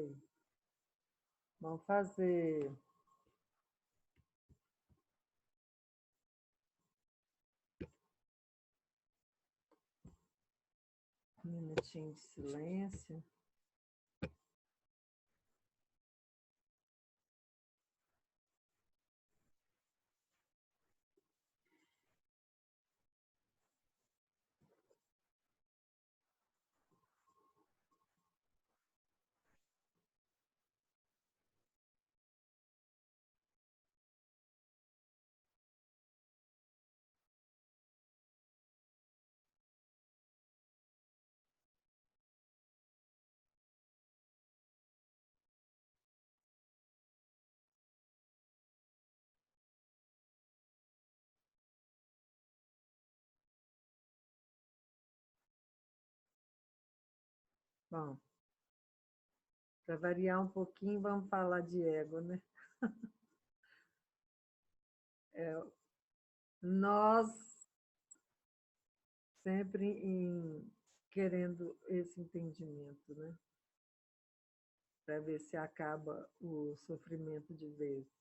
aí. Vamos fazer um minutinho de silêncio. Bom, para variar um pouquinho, vamos falar de ego, né? Nós sempre querendo esse entendimento, né? Para ver se acaba o sofrimento de vez.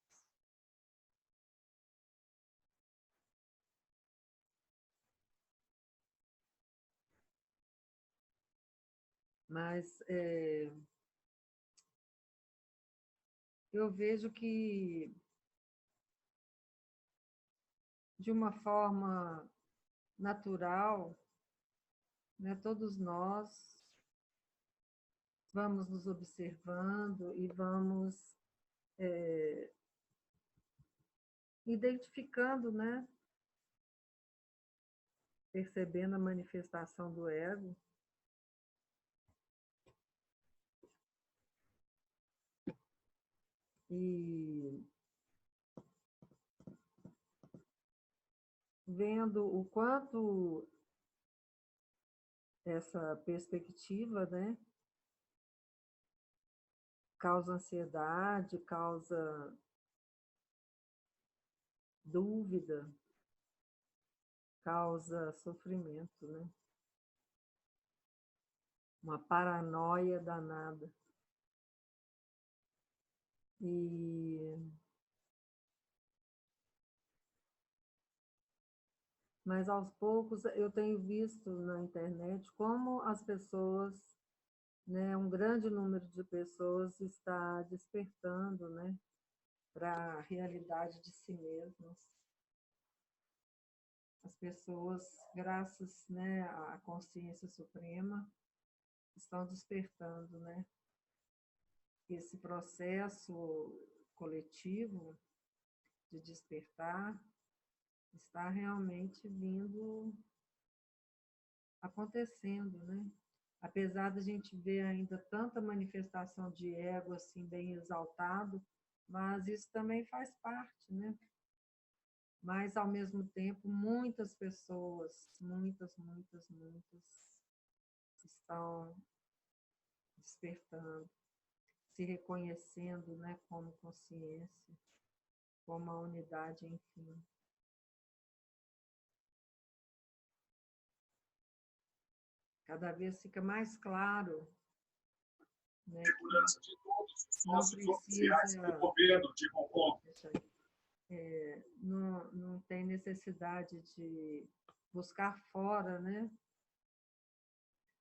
Mas eu vejo que, de uma forma natural, né, todos nós vamos nos observando e vamos identificando, né, percebendo a manifestação do ego. E vendo o quanto essa perspectiva, né, causa ansiedade, causa dúvida, causa sofrimento, né? Uma paranoia danada. Mas aos poucos eu tenho visto na internet como as pessoas, né, um grande número de pessoas está despertando, né, para a realidade de si mesmas. As pessoas, graças, né, à consciência suprema, estão despertando, né? Esse processo coletivo de despertar está realmente vindo, acontecendo, né? Apesar da gente ver ainda tanta manifestação de ego assim bem exaltado, mas isso também faz parte, né? Mas ao mesmo tempo muitas pessoas, muitas estão despertando, se reconhecendo, né, como consciência, como a unidade, enfim. Cada vez fica mais claro, né, segurança de todos os não sócios precisa, oficiais do governo de Hong Kong. Não tem necessidade de buscar fora, né?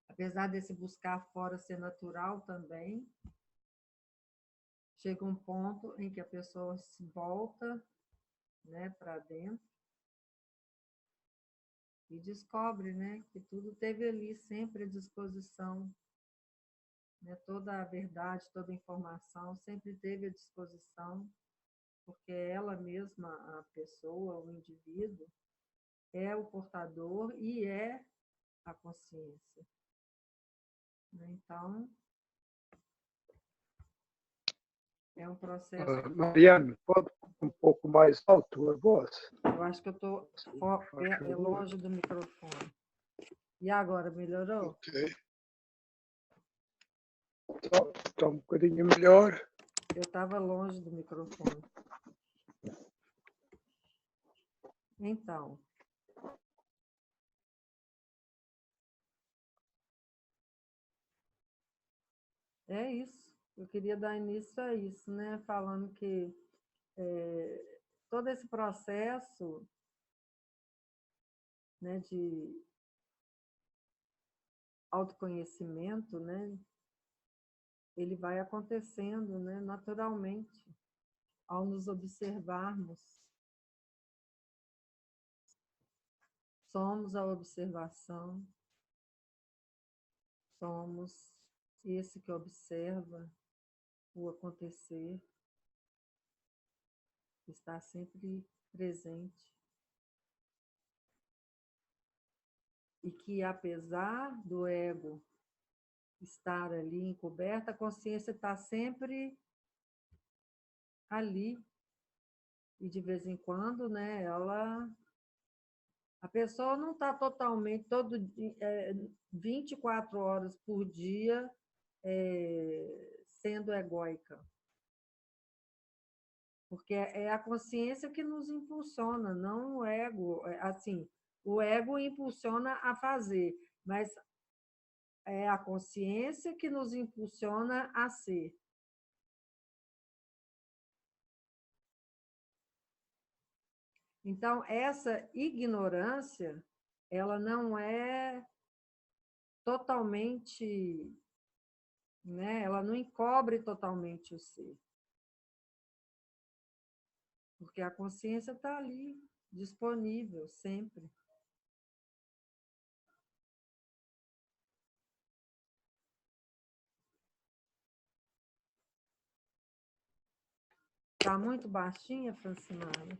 Apesar desse buscar fora ser natural também, chega um ponto em que a pessoa se volta, né, para dentro e descobre, né, que tudo teve ali sempre à disposição, né, toda a verdade, toda a informação sempre teve à disposição, porque ela mesma, a pessoa, o indivíduo, é o portador e é a consciência. Então, é um processo. Mariane, pode um pouco mais alto a voz? Eu acho que eu estou longe do microfone. E agora, melhorou? Ok. Está um bocadinho melhor. Eu estava longe do microfone. Então, é isso. Eu queria dar início a isso, né? Falando que todo esse processo, né, de autoconhecimento, né, ele vai acontecendo, né, naturalmente, ao nos observarmos. Somos a observação, somos esse que observa o acontecer, está sempre presente. E que, apesar do ego estar ali encoberto, a consciência está sempre ali. E, de vez em quando, né, a pessoa não está totalmente, 24 horas por dia, sendo egóica. Porque é a consciência que nos impulsiona, não o ego. Assim, o ego impulsiona a fazer, mas é a consciência que nos impulsiona a ser. Então, essa ignorância, ela não é totalmente, né? Ela não encobre totalmente o ser. Porque a consciência está ali, disponível, sempre. Está muito baixinha, Francimara?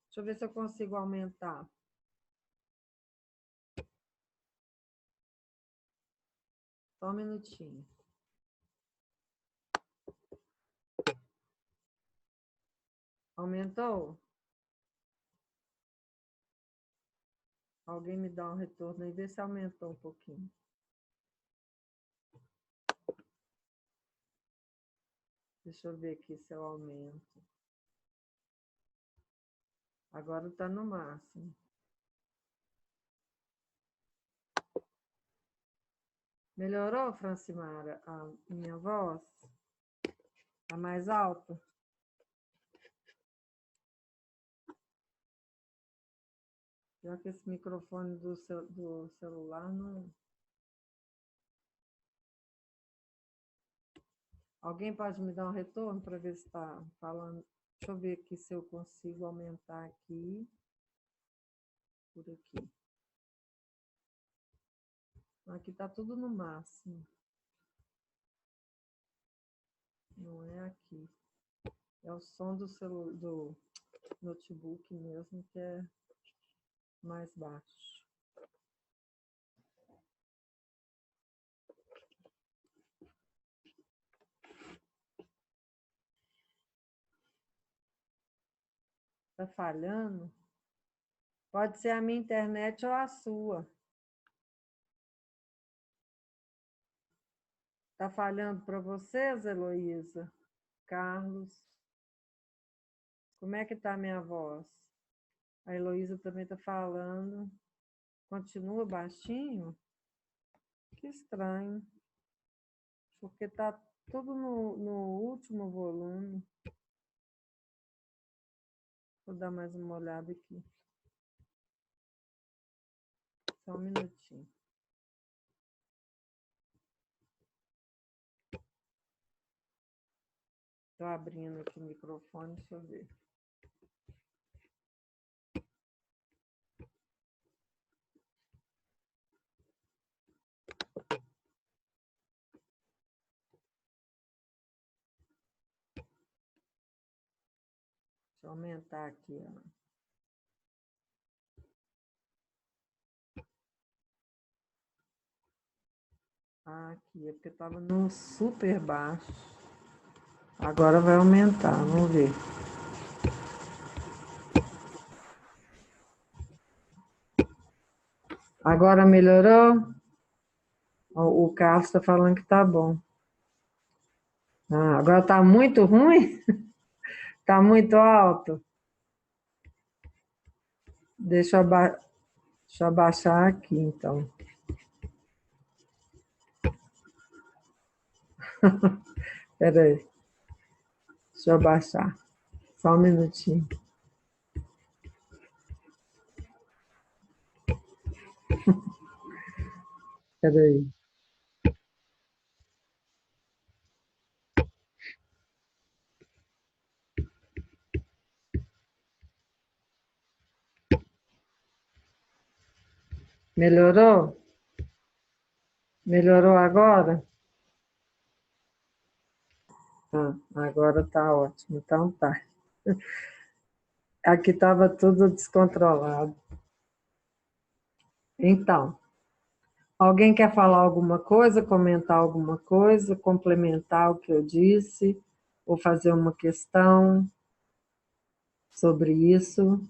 Deixa eu ver se eu consigo aumentar. Só um minutinho. Aumentou? Alguém me dá um retorno aí, vê se aumentou um pouquinho. Deixa eu ver aqui se eu aumento. Agora está no máximo. Melhorou, Francimara, a minha voz? Está mais alta? Já que esse microfone do celular não... Alguém pode me dar um retorno para ver se está falando? Deixa eu ver aqui se eu consigo aumentar aqui. Por aqui. Aqui está tudo no máximo. Não é aqui. É o som do notebook mesmo que é mais baixo. Está falhando? Pode ser a minha internet ou a sua. Está falhando para vocês, Heloísa? Carlos? Como é que está a minha voz? A Heloísa também está falando. Continua baixinho? Que estranho. Porque está tudo no último volume. Vou dar mais uma olhada aqui. Só um minutinho. Estou abrindo aqui o microfone, deixa eu ver. Deixa eu aumentar aqui, ó. Aqui, é porque estava no super baixo. Agora vai aumentar, vamos ver. Agora melhorou? O Carlos está falando que está bom. Agora está muito ruim? Está muito alto? Deixa eu abaixar aqui, então. Espera aí. Deixa eu abaixar. Só um minutinho. Espera aí. Melhorou? Melhorou agora? Ah, agora tá ótimo. Então tá. Aqui estava tudo descontrolado. Então, alguém quer falar alguma coisa, comentar alguma coisa, complementar o que eu disse, ou fazer uma questão sobre isso?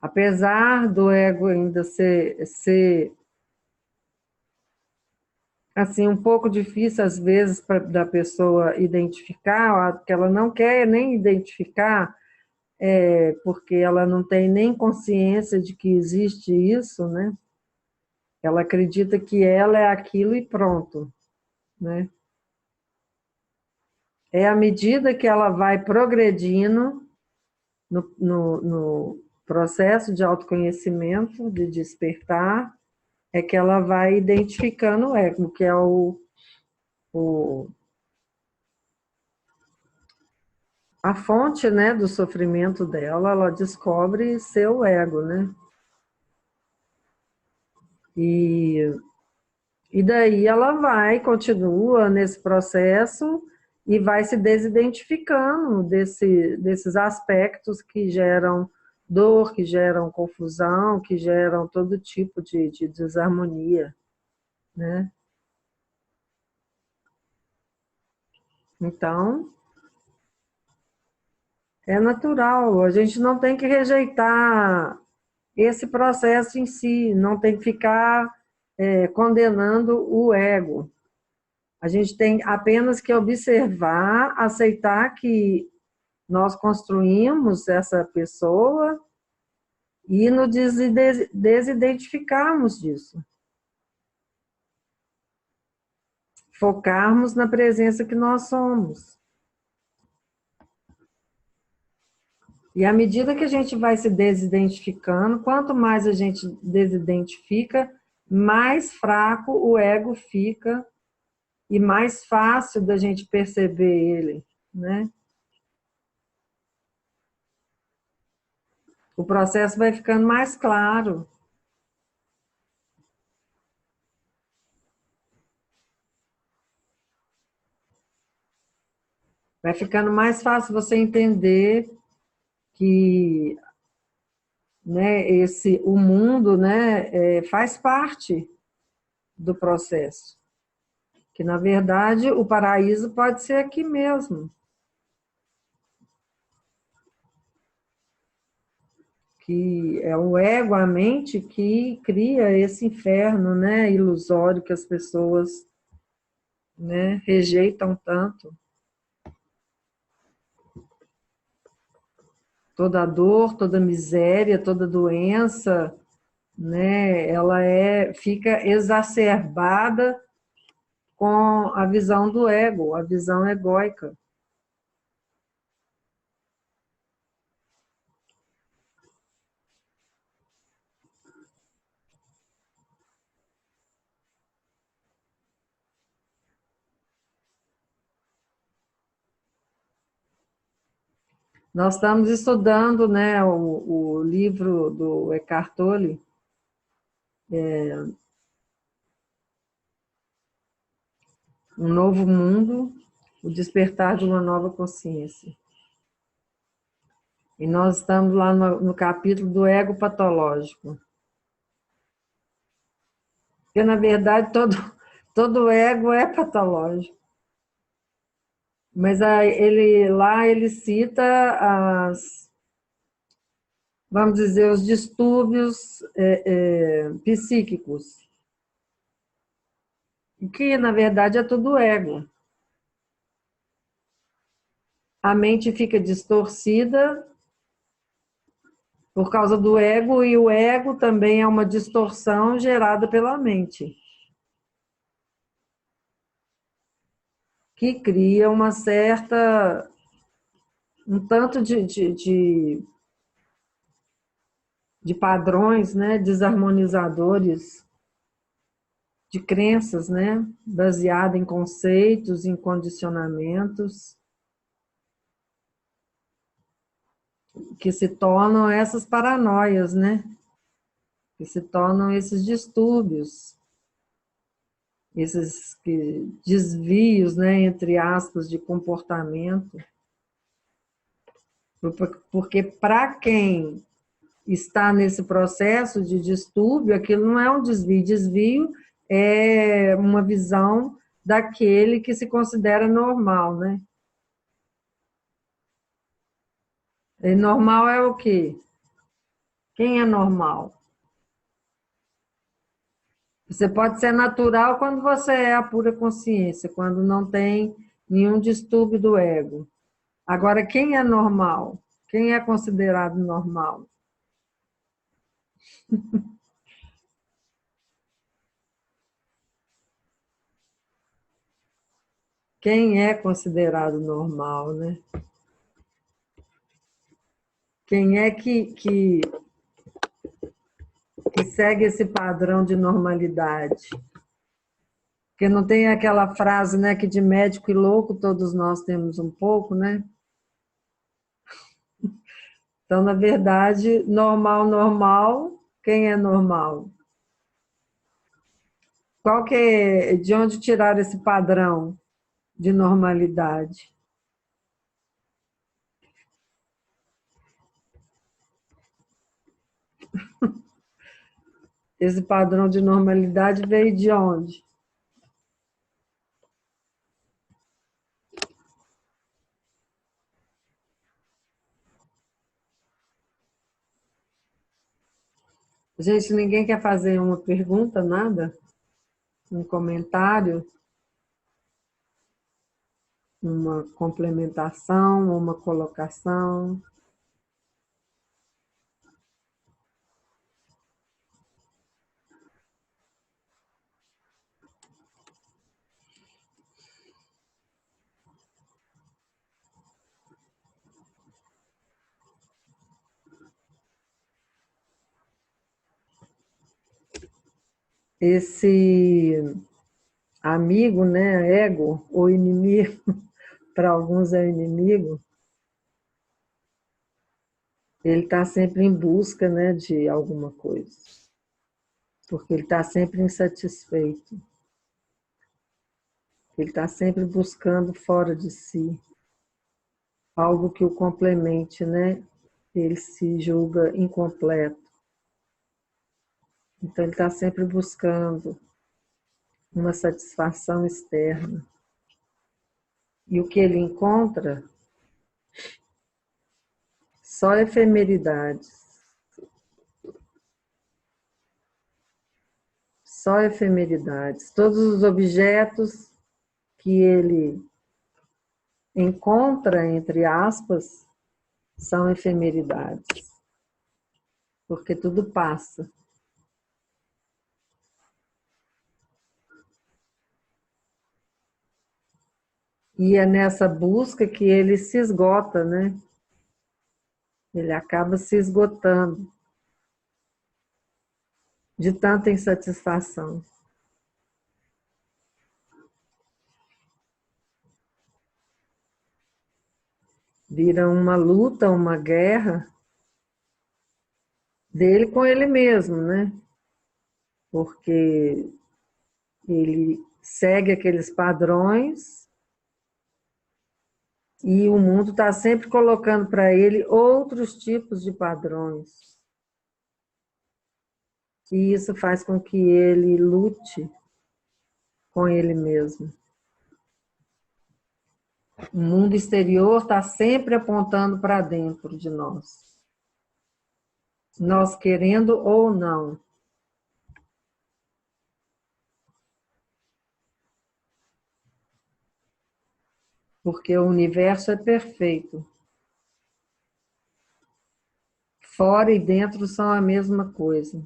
Apesar do ego ainda ser assim, um pouco difícil, às vezes, da pessoa identificar, que ela não quer nem identificar, porque ela não tem nem consciência de que existe isso, né? Ela acredita que ela é aquilo e pronto, né? É à medida que ela vai progredindo no processo de autoconhecimento, de despertar, é que ela vai identificando o ego, que é o a fonte, né, do sofrimento dela, ela descobre ser o ego, né? E, e daí ela vai, continua nesse processo e vai se desidentificando desses aspectos que geram dor, que geram confusão, que geram todo tipo de desarmonia, né? Então, é natural, a gente não tem que rejeitar esse processo em si, não tem que ficar condenando o ego. A gente tem apenas que observar, aceitar que nós construímos essa pessoa e nos desidentificarmos disso. Focarmos na presença que nós somos. E à medida que a gente vai se desidentificando, quanto mais a gente desidentifica, mais fraco o ego fica e mais fácil da gente perceber ele, né? O processo vai ficando mais claro. Vai ficando mais fácil você entender que, né, o mundo, né, faz parte do processo. Que, na verdade, o paraíso pode ser aqui mesmo. Que é o ego, a mente, que cria esse inferno, né, ilusório que as pessoas, né, rejeitam tanto. Toda dor, toda miséria, toda doença, né, ela fica exacerbada com a visão do ego, a visão egóica. Nós estamos estudando, né, o livro do Eckhart Tolle, Um Novo Mundo, o Despertar de uma Nova Consciência. E nós estamos lá no capítulo do ego patológico. Porque, na verdade, todo ego é patológico. Mas lá ele cita vamos dizer, os distúrbios psíquicos, que, na verdade, é tudo ego. a mente fica distorcida por causa do ego, e o ego também é uma distorção gerada pela mente, que cria uma certa, um tanto de padrões, né, desarmonizadores, de crenças, né, baseado em conceitos, em condicionamentos, que se tornam essas paranoias, né, que se tornam esses distúrbios, esses desvios, né, entre aspas, de comportamento, porque para quem está nesse processo de distúrbio, aquilo não é um desvio. Desvio é uma visão daquele que se considera normal, né? E normal é o quê? Quem é normal? Você pode ser natural quando você é a pura consciência, quando não tem nenhum distúrbio do ego. Agora, quem é normal? Quem é considerado normal? Quem é considerado normal, né? Quem é que segue esse padrão de normalidade? Porque não tem aquela frase, né, que de médico e louco todos nós temos um pouco, né? Então, na verdade, normal, normal, quem é normal? Qual que é, de onde tiraram esse padrão de normalidade? Esse padrão de normalidade veio de onde? Gente, ninguém quer fazer uma pergunta, nada? Um comentário? Uma complementação, uma colocação? Esse amigo, né, ego, ou inimigo, para alguns é inimigo, ele está sempre em busca, né, de alguma coisa, porque ele está sempre insatisfeito, ele está sempre buscando fora de si algo que o complemente, né? Ele se julga incompleto, então ele está sempre buscando uma satisfação externa. E o que ele encontra? Só efemeridades. Só efemeridades. Todos os objetos que ele encontra, entre aspas, são efemeridades. Porque tudo passa. E é nessa busca que ele se esgota, né? Ele acaba se esgotando de tanta insatisfação. Vira uma luta, uma guerra dele com ele mesmo, né? Porque ele segue aqueles padrões e o mundo está sempre colocando para ele outros tipos de padrões. E isso faz com que ele lute com ele mesmo. O mundo exterior está sempre apontando para dentro de nós. Nós querendo ou não. porque o universo é perfeito. Fora e dentro são a mesma coisa.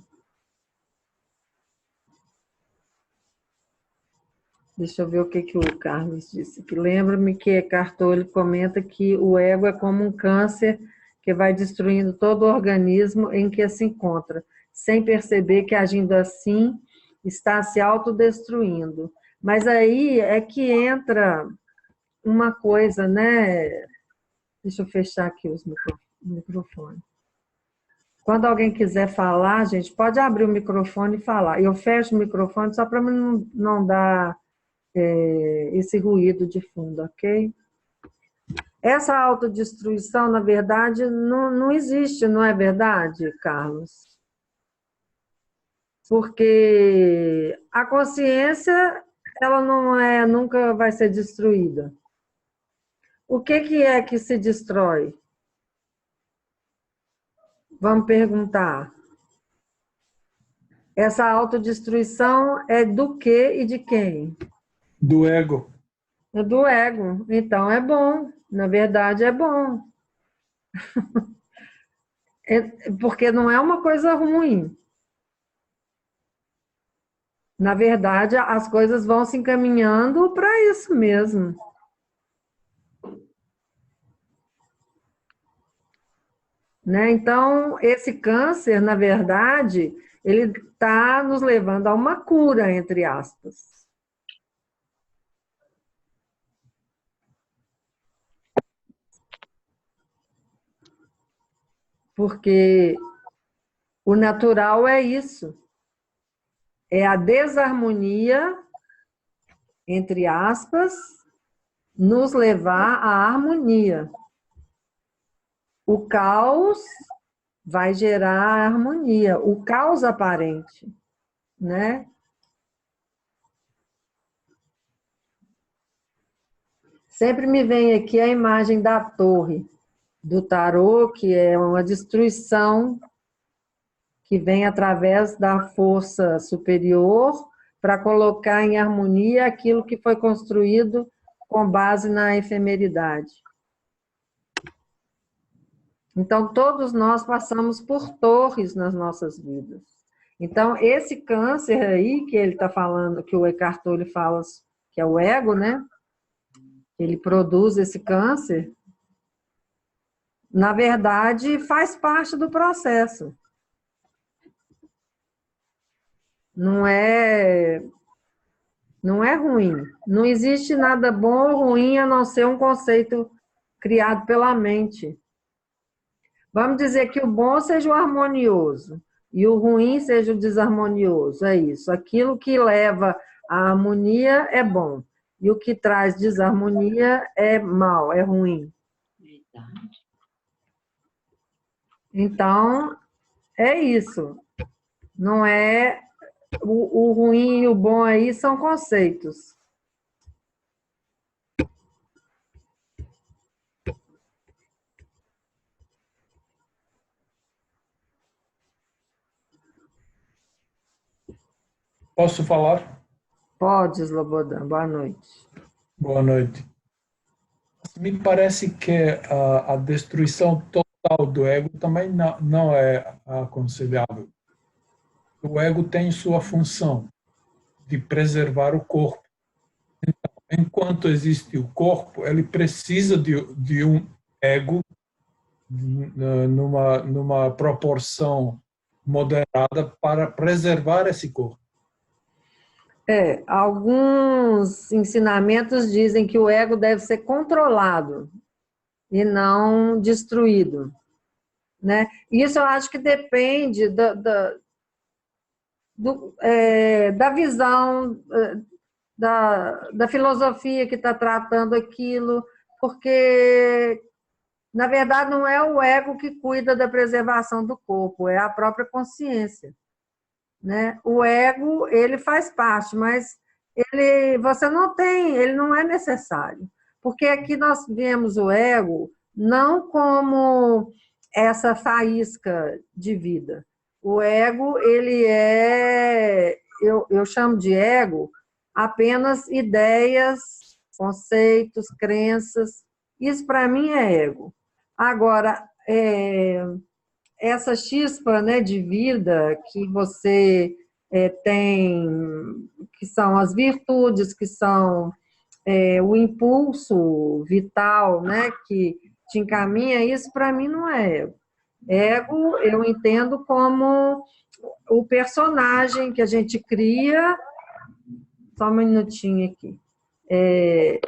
Deixa eu ver o que o Carlos disse aqui. Lembra-me que Cartoli comenta que o ego é como um câncer que vai destruindo todo o organismo em que se encontra, sem perceber que agindo assim está se autodestruindo. Mas aí é que entra uma coisa, né? Deixa eu fechar aqui os microfones. Quando alguém quiser falar, gente, pode abrir o microfone e falar. Eu fecho o microfone só para não dar esse ruído de fundo, ok? Essa autodestruição, na verdade, não existe, não é verdade, Carlos? Porque a consciência, ela nunca vai ser destruída. O que é que se destrói? Vamos perguntar. Essa autodestruição é do que e de quem? Do ego. É do ego. Então é bom. Na verdade, é bom. Porque não é uma coisa ruim. Na verdade, as coisas vão se encaminhando para isso mesmo. Né? Então, esse câncer, na verdade, ele está nos levando a uma cura, entre aspas. Porque o natural é isso. É a desarmonia, entre aspas, nos levar à harmonia. O caos vai gerar a harmonia, o caos aparente, né? Sempre me vem aqui a imagem da torre do tarô, que é uma destruição que vem através da força superior para colocar em harmonia aquilo que foi construído com base na efemeridade. Então, todos nós passamos por torres nas nossas vidas. Então, esse câncer aí que ele está falando, que o Eckhart Tolle fala, que é o ego, né? Ele produz esse câncer, na verdade, faz parte do processo. Não é ruim. Não existe nada bom ou ruim a não ser um conceito criado pela mente. Vamos dizer que o bom seja o harmonioso e o ruim seja o desarmonioso. É isso. Aquilo que leva à harmonia é bom. E o que traz desarmonia é mal, é ruim. Então, é isso. Não é... O ruim e o bom aí são conceitos. Posso falar? Pode, Slobodan. Boa noite. Boa noite. Me parece que a destruição total do ego também não é aconselhável. O ego tem sua função de preservar o corpo. Então, enquanto existe o corpo, ele precisa de um ego numa proporção moderada para preservar esse corpo. Alguns ensinamentos dizem que o ego deve ser controlado e não destruído, né? Isso eu acho que depende da visão, da filosofia que está tratando aquilo, porque, na verdade, não é o ego que cuida da preservação do corpo, é a própria consciência. Né? O ego, ele faz parte, mas ele não é necessário. Porque aqui nós vemos o ego não como essa faísca de vida. O ego, eu chamo de ego apenas ideias conceitos, crenças. Isso, para mim, é ego. Agora, essa chispa, né, de vida que você tem, que são as virtudes, que são o impulso vital, né, que te encaminha, isso para mim não é ego. Ego eu entendo como o personagem que a gente cria. Só um minutinho aqui. Deixa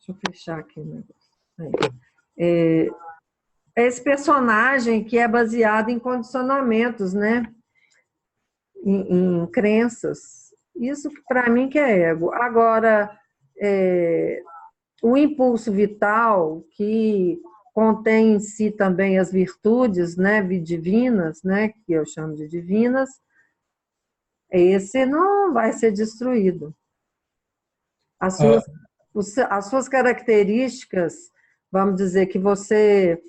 eu fechar aqui o negócio. Esse personagem que é baseado em condicionamentos, né? Em crenças. Isso para mim que é ego. Agora, o impulso vital que contém em si também as virtudes, né, divinas, né, que eu chamo de divinas, esse não vai ser destruído. As suas características, vamos dizer que você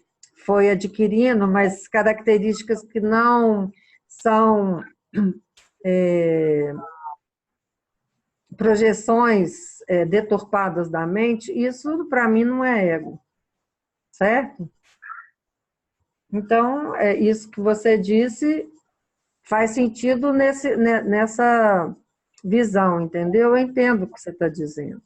foi adquirindo, mas características que não são projeções deturpadas da mente, isso para mim não é ego, certo? Então, isso que você disse faz sentido nessa visão, entendeu? Eu entendo o que você está dizendo.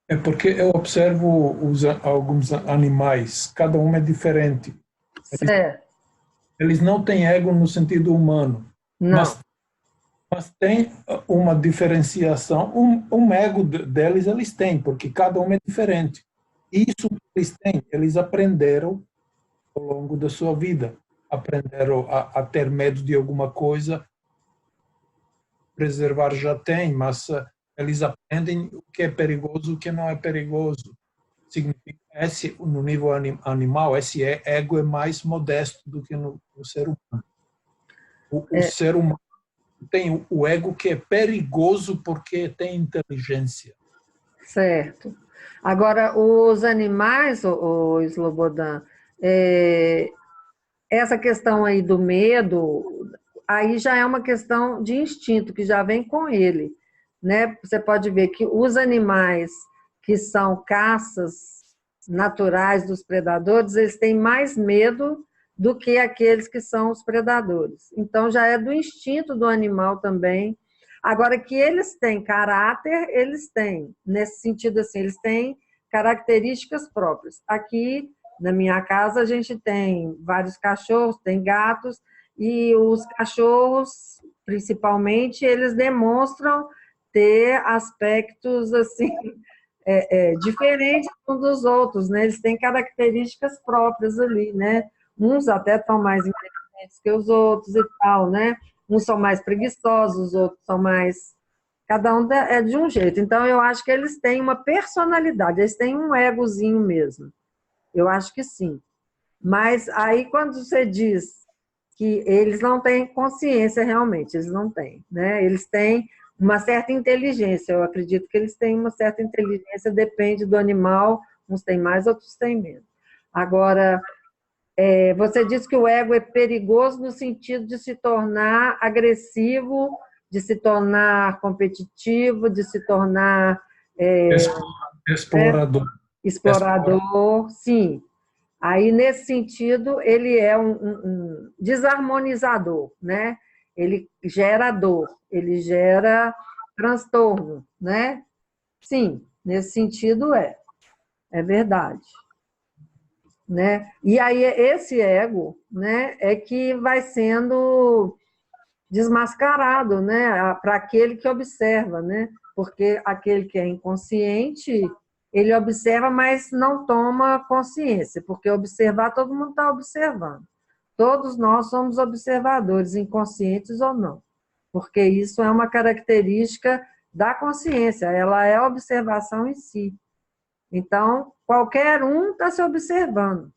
É porque eu observo alguns animais, cada um é diferente. Certo. Eles não têm ego no sentido humano, Não. mas tem uma diferenciação. Um ego deles eles têm, porque cada um é diferente. Isso que eles têm, eles aprenderam ao longo da sua vida. Aprenderam a ter medo de alguma coisa, preservar já tem, mas eles aprendem o que é perigoso, o que não é perigoso. Significa no nível animal, esse ego é mais modesto do que no ser humano. O ser humano tem o ego que é perigoso porque tem inteligência. Certo. Agora, os animais, o Slobodan, essa questão aí do medo, aí já é uma questão de instinto, que já vem com ele, né? Você pode ver que os animais que são caças naturais dos predadores, eles têm mais medo do que aqueles que são os predadores. Então, já é do instinto do animal também. Agora, que eles têm caráter, eles têm, nesse sentido assim, eles têm características próprias. Aqui, na minha casa, a gente tem vários cachorros, tem gatos, e os cachorros, principalmente, eles demonstram ter aspectos assim diferentes uns dos outros, né? Eles têm características próprias ali, né? Uns até estão mais inteligentes que os outros e tal, né? Uns são mais preguiçosos, os outros são mais... Cada um é de um jeito. Então, eu acho que eles têm uma personalidade, eles têm um egozinho mesmo. Eu acho que sim. Mas aí, quando você diz que eles não têm consciência realmente, eles não têm, né? Eles têm uma certa inteligência, eu acredito que eles têm uma certa inteligência, depende do animal, uns têm mais, outros têm menos. Agora, você disse que o ego é perigoso no sentido de se tornar agressivo, de se tornar competitivo, de se tornar Explorador. Explorador, sim. Aí, nesse sentido, ele é um desarmonizador, né? Ele gera dor, ele gera transtorno, né? Sim, nesse sentido é verdade. Né? E aí, esse ego, né, é que vai sendo desmascarado, né, para aquele que observa, né? Porque aquele que é inconsciente, ele observa, mas não toma consciência, porque observar, todo mundo está observando. Todos nós somos observadores, inconscientes ou não, porque isso é uma característica da consciência, ela é a observação em si. Então, qualquer um está se observando,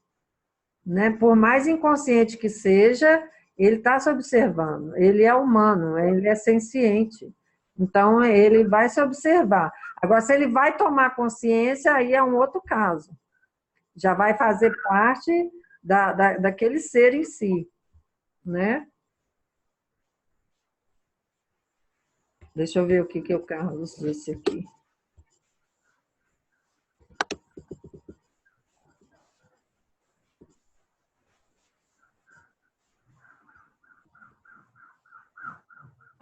né? Por mais inconsciente que seja, ele está se observando, ele é humano, ele é senciente, então ele vai se observar. Agora, se ele vai tomar consciência, aí é um outro caso, já vai fazer parte daquele ser em si, né? Deixa eu ver o que o Carlos disse aqui.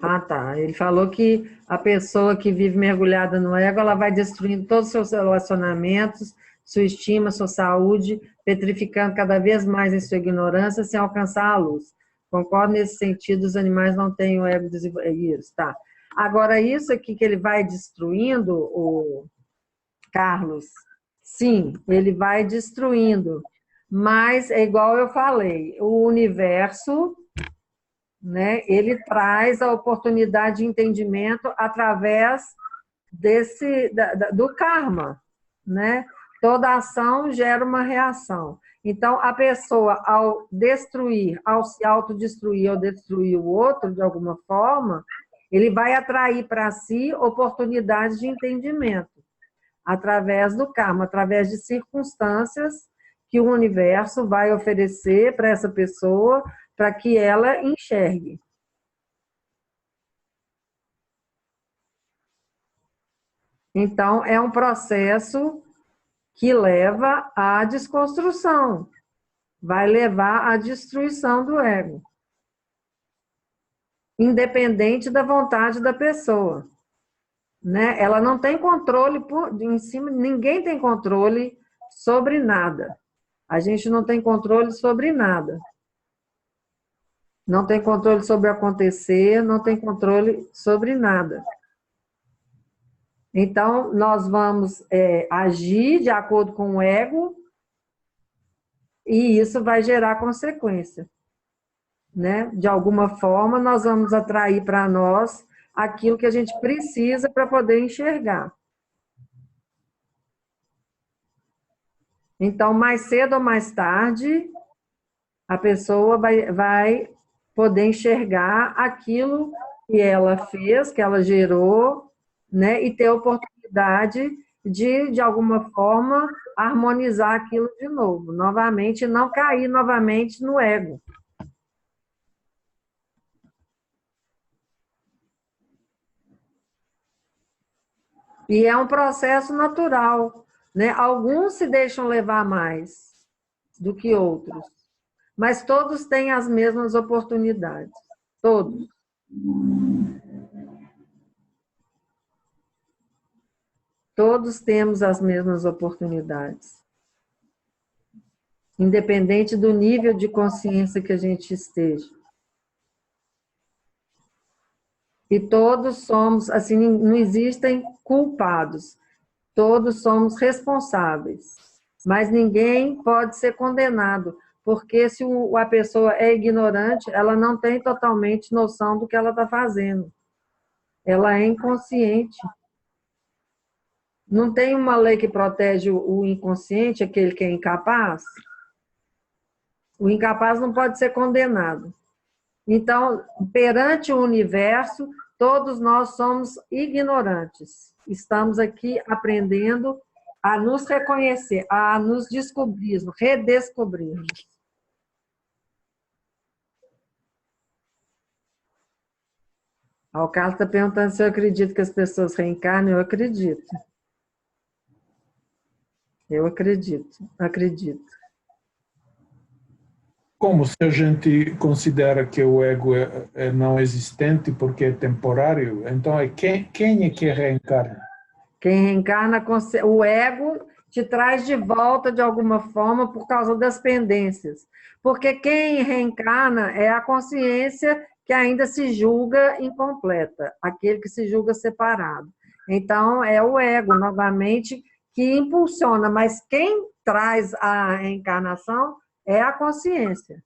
Ah, tá. Ele falou que a pessoa que vive mergulhada no ego, ela vai destruindo todos os seus relacionamentos, sua estima, sua saúde, petrificando cada vez mais em sua ignorância, sem alcançar a luz. Concordo nesse sentido, os animais não têm o ego desenvolvido. Isso, tá. Agora, isso aqui que ele vai destruindo, o Carlos, sim, ele vai destruindo, mas é igual eu falei, o universo, né, ele traz a oportunidade de entendimento através do karma, né? Toda ação gera uma reação. Então, a pessoa, ao destruir, ao se autodestruir ou destruir o outro de alguma forma, ele vai atrair para si oportunidades de entendimento, através do karma, através de circunstâncias que o universo vai oferecer para essa pessoa, para que ela enxergue. Então, é um processo que leva à desconstrução, vai levar à destruição do ego, independente da vontade da pessoa, né? Ela não tem controle em cima, ninguém tem controle sobre nada. A gente não tem controle sobre nada. Não tem controle sobre o acontecer, não tem controle sobre nada. Então, nós vamos agir de acordo com o ego e isso vai gerar consequência, né? De alguma forma, nós vamos atrair para nós aquilo que a gente precisa para poder enxergar. Então, mais cedo ou mais tarde, a pessoa vai poder enxergar aquilo que ela fez, que ela gerou, né? E ter a oportunidade de alguma forma, harmonizar aquilo de novo, novamente, não cair novamente no ego. E é um processo natural, né? Alguns se deixam levar mais do que outros, mas todos têm as mesmas oportunidades, todos. Todos temos as mesmas oportunidades, independente do nível de consciência que a gente esteja. E todos somos, assim, não existem culpados, todos somos responsáveis, mas ninguém pode ser condenado, porque se a pessoa é ignorante, ela não tem totalmente noção do que ela está fazendo. Ela é inconsciente. Não tem uma lei que protege o inconsciente, aquele que é incapaz? O incapaz não pode ser condenado. Então, perante o universo, todos nós somos ignorantes. Estamos aqui aprendendo a nos reconhecer, a nos descobrirmos, redescobrirmos. O Carlos está perguntando se eu acredito que as pessoas reencarnam. Eu acredito. Eu acredito. Como se a gente considera que o ego é não existente porque é temporário, então quem é que reencarna? Quem reencarna, o ego te traz de volta de alguma forma por causa das pendências. Porque quem reencarna é a consciência que ainda se julga incompleta, aquele que se julga separado. Então, é o ego, novamente, que impulsiona, mas quem traz a reencarnação é a consciência.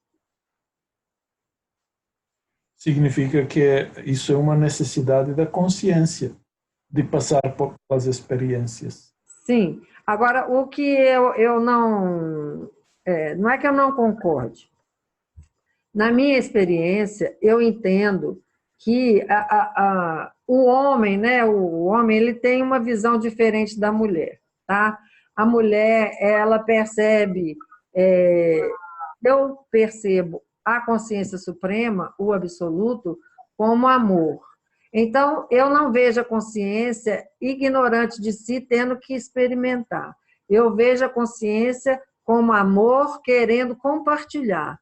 Significa que isso é uma necessidade da consciência, de passar pelas experiências. Sim. Agora, o que eu não... não é que eu não concorde. Na minha experiência, eu entendo que o homem, né? O homem, ele tem uma visão diferente da mulher, tá? A mulher, ela percebe... eu percebo a consciência suprema, o absoluto, como amor. Então, eu não vejo a consciência ignorante de si, tendo que experimentar. Eu vejo a consciência como amor, querendo compartilhar.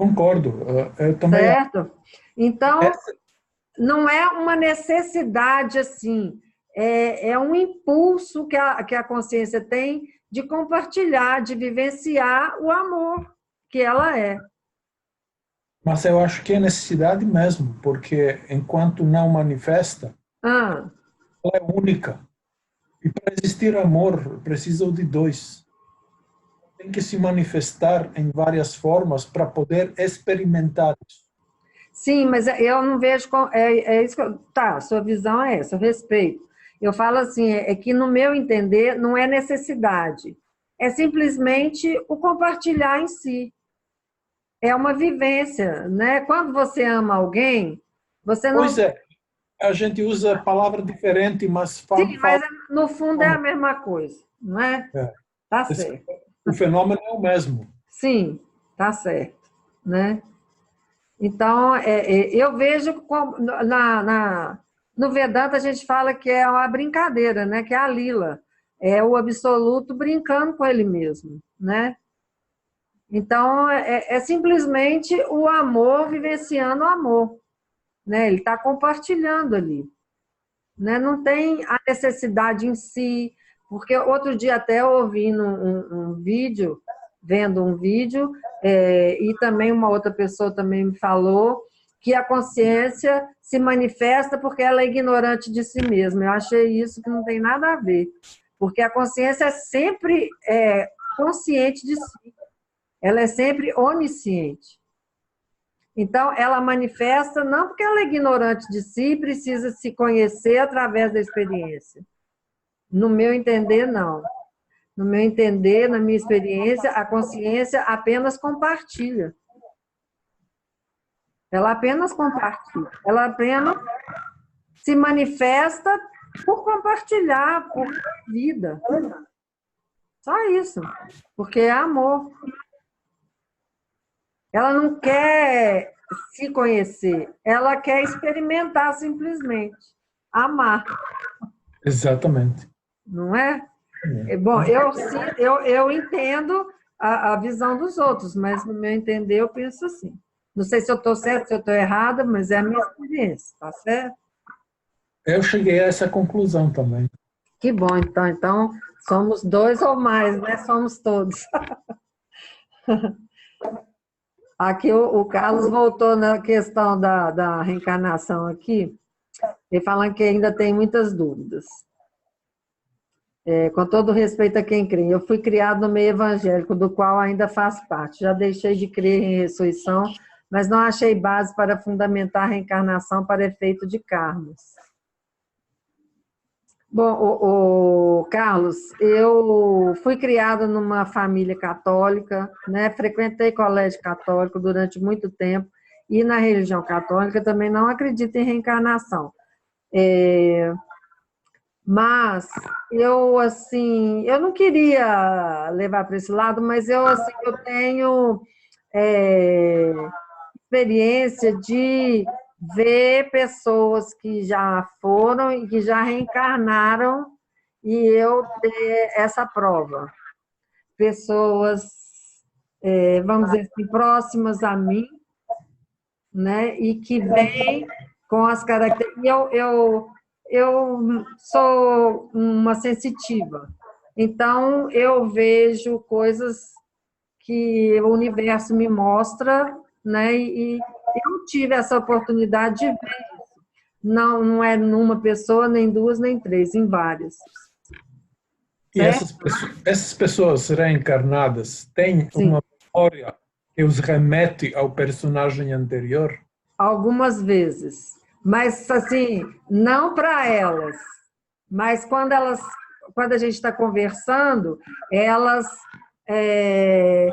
Concordo. Eu também. Certo? Então, não é uma necessidade assim, é um impulso que a consciência tem de compartilhar, de vivenciar o amor que ela é. Mas eu acho que é necessidade mesmo, porque enquanto não manifesta, Ah, ela é única. E para existir amor, precisa de dois. Tem que se manifestar em várias formas para poder experimentar isso. sim, mas eu não vejo. É isso que tá, sua visão é essa, eu respeito. Eu falo assim, é que no meu entender não é necessidade, é simplesmente o compartilhar em si. É uma vivência, né? Quando você ama alguém, você não. Pois é, a gente usa palavra diferente, mas Sim, fala. mas no fundo é a mesma coisa, não é? É. Tá certo. O fenômeno é o mesmo. Sim, tá certo, né? Então, eu vejo no Vedanta a gente fala que é uma brincadeira, né? Que é a lila, é o absoluto brincando com ele mesmo, né? Então, é simplesmente o amor vivenciando o amor, né? Ele está compartilhando ali, né? Não tem a necessidade em si, porque outro dia até ouvindo um vídeo, vendo um vídeo, e também uma outra pessoa também me falou que a consciência se manifesta porque ela é ignorante de si mesma. Eu achei isso que não tem nada a ver, porque a consciência é sempre consciente de si, ela é sempre onisciente. Então, ela manifesta não porque ela é ignorante de si, precisa se conhecer através da experiência. No meu entender, não. No meu entender, na minha experiência, a consciência apenas compartilha. Ela apenas compartilha. Ela apenas se manifesta por compartilhar, por vida. Só isso. Porque é amor. Ela não quer se conhecer, ela quer experimentar simplesmente, amar, Exatamente. não é? Bom, eu entendo a visão dos outros, mas no meu entender eu penso assim. Não sei se eu estou certa, se eu estou errada, mas é a minha experiência, tá certo? Eu cheguei a essa conclusão também. Que bom, então. Então, somos dois ou mais, né? Somos todos. Aqui o Carlos voltou na questão da reencarnação aqui, ele falando que ainda tem muitas dúvidas. Com todo respeito a quem crê, eu fui criado no meio evangélico, do qual ainda faço parte. Já deixei de crer em ressurreição, mas não achei base para fundamentar a reencarnação para efeito de karmas. Bom, Carlos, eu fui criada numa família católica, né? Frequentei colégio católico durante muito tempo, e na religião católica também não acredito em reencarnação. Mas eu, assim, eu não queria levar para esse lado, mas eu, assim, eu tenho experiência de ver pessoas que já foram e que já reencarnaram e eu ter essa prova. Pessoas, vamos dizer assim, próximas a mim, né? E que vêm com as características. Eu sou uma sensitiva, então eu vejo coisas que o universo me mostra, né? E eu tive essa oportunidade de ver isso. Não é numa pessoa, nem duas, nem três, em várias. E essas pessoas reencarnadas têm uma memória que os remete ao personagem anterior? Algumas vezes. Mas, assim, não para elas. Mas quando a gente está conversando, elas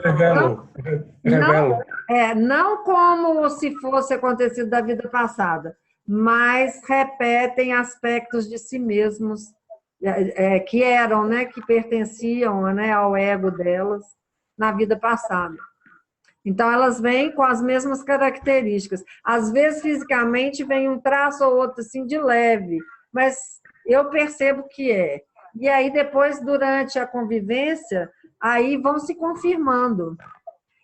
Revelam. não como se fosse acontecido da vida passada, mas repetem aspectos de si mesmos que eram, né, que pertenciam, né, ao ego delas na vida passada. Então, elas vêm com as mesmas características. Às vezes, fisicamente, vem um traço ou outro assim de leve, mas eu percebo que é. E aí, depois, durante a convivência, aí vão se confirmando.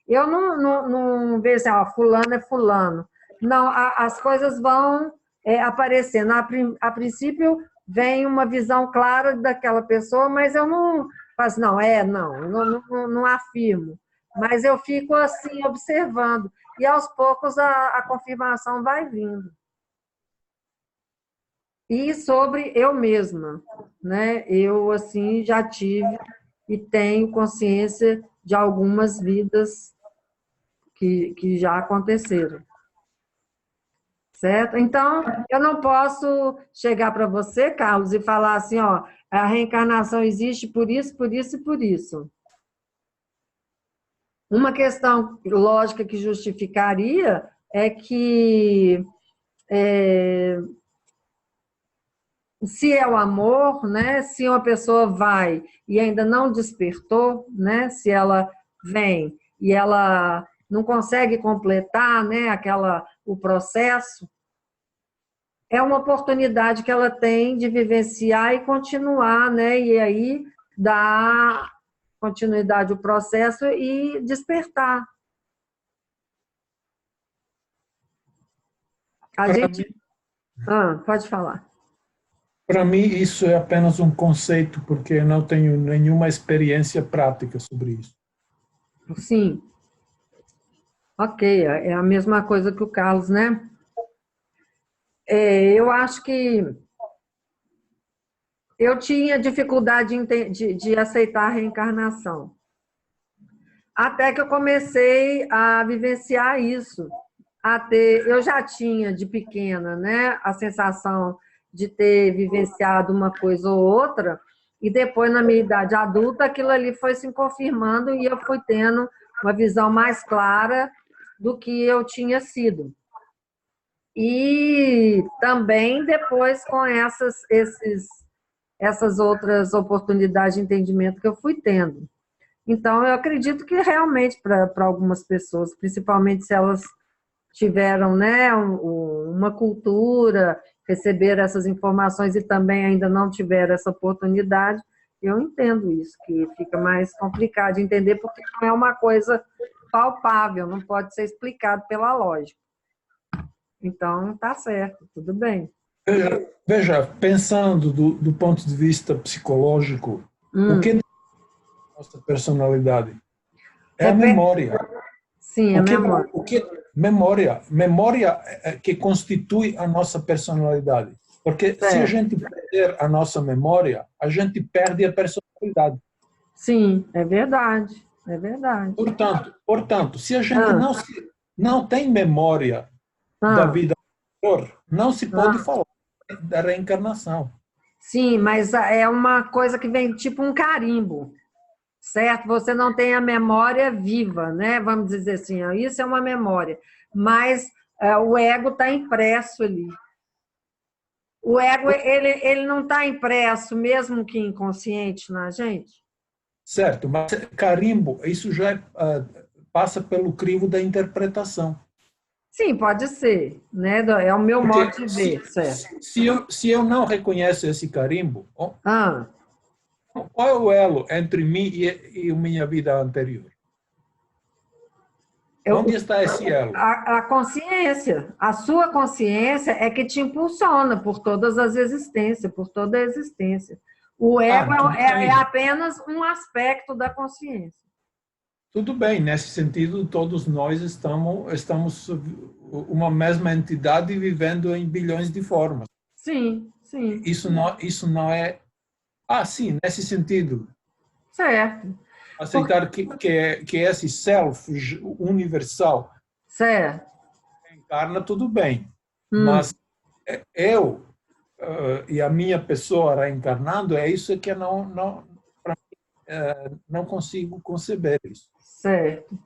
Eu não vejo assim, ó, fulano é fulano. Não, as coisas vão aparecendo. A princípio, vem uma visão clara daquela pessoa, mas eu não faço, não afirmo. Mas eu fico assim, observando. E aos poucos a confirmação vai vindo. E sobre eu mesma, né? Eu, assim, já tive e tenho consciência de algumas vidas que já aconteceram. Certo? Então, eu não posso chegar para você, Carlos, e falar assim, ó, a reencarnação existe por isso, por isso e por isso. Uma questão lógica que justificaria é que se é o amor, né? Se uma pessoa vai e ainda não despertou, né? Se ela vem e ela não consegue completar, né? O processo, é uma oportunidade que ela tem de vivenciar e continuar, né? E aí dar continuidade ao processo e despertar. A gente... pode falar. Para mim, isso é apenas um conceito, porque eu não tenho nenhuma experiência prática sobre isso. Sim. Ok, é a mesma coisa que o Carlos, né? Eu acho que eu tinha dificuldade de aceitar a reencarnação. Até que eu comecei a vivenciar isso. Eu já tinha, de pequena, né, a sensação de ter vivenciado uma coisa ou outra, e depois, na minha idade adulta, aquilo ali foi se confirmando e eu fui tendo uma visão mais clara do que eu tinha sido. E também depois com essas outras oportunidades de entendimento que eu fui tendo. Então, eu acredito que realmente para algumas pessoas, principalmente se elas tiveram, né, uma cultura, receberam essas informações e também ainda não tiveram essa oportunidade, eu entendo isso, que fica mais complicado de entender, porque não é uma coisa palpável, não pode ser explicado pela lógica. Então, tá certo, tudo bem. Veja, pensando do ponto de vista psicológico, o que é a nossa personalidade? É a memória. Sim, a memória. Memória que constitui a nossa personalidade. Porque se a gente perder a nossa memória, a gente perde a personalidade. Sim, é verdade, é verdade. Portanto, se a gente não tem memória da vida anterior, não se pode falar da reencarnação. Sim, mas é uma coisa que vem tipo um carimbo, certo? Você não tem a memória viva, né? Vamos dizer assim, isso é uma memória, mas o ego está impresso ali. O ego, ele não está impresso, mesmo que inconsciente, na gente? Certo, mas carimbo, isso já passa pelo crivo da interpretação. Sim, pode ser, né? É o meu modo de ver, certo? Se eu não reconheço esse carimbo, qual é o elo entre mim e a minha vida anterior? Onde está esse elo? A consciência, a sua consciência é que te impulsiona por todas as existências, por toda a existência. O ego é apenas um aspecto da consciência. Tudo bem, nesse sentido, todos nós estamos uma mesma entidade vivendo em bilhões de formas. Sim, sim. Isso não é... sim, nesse sentido. Certo. Aceitar que esse self universal encarna, tudo bem. Mas eu e a minha pessoa reencarnando, é isso que eu não consigo conceber isso. Certo.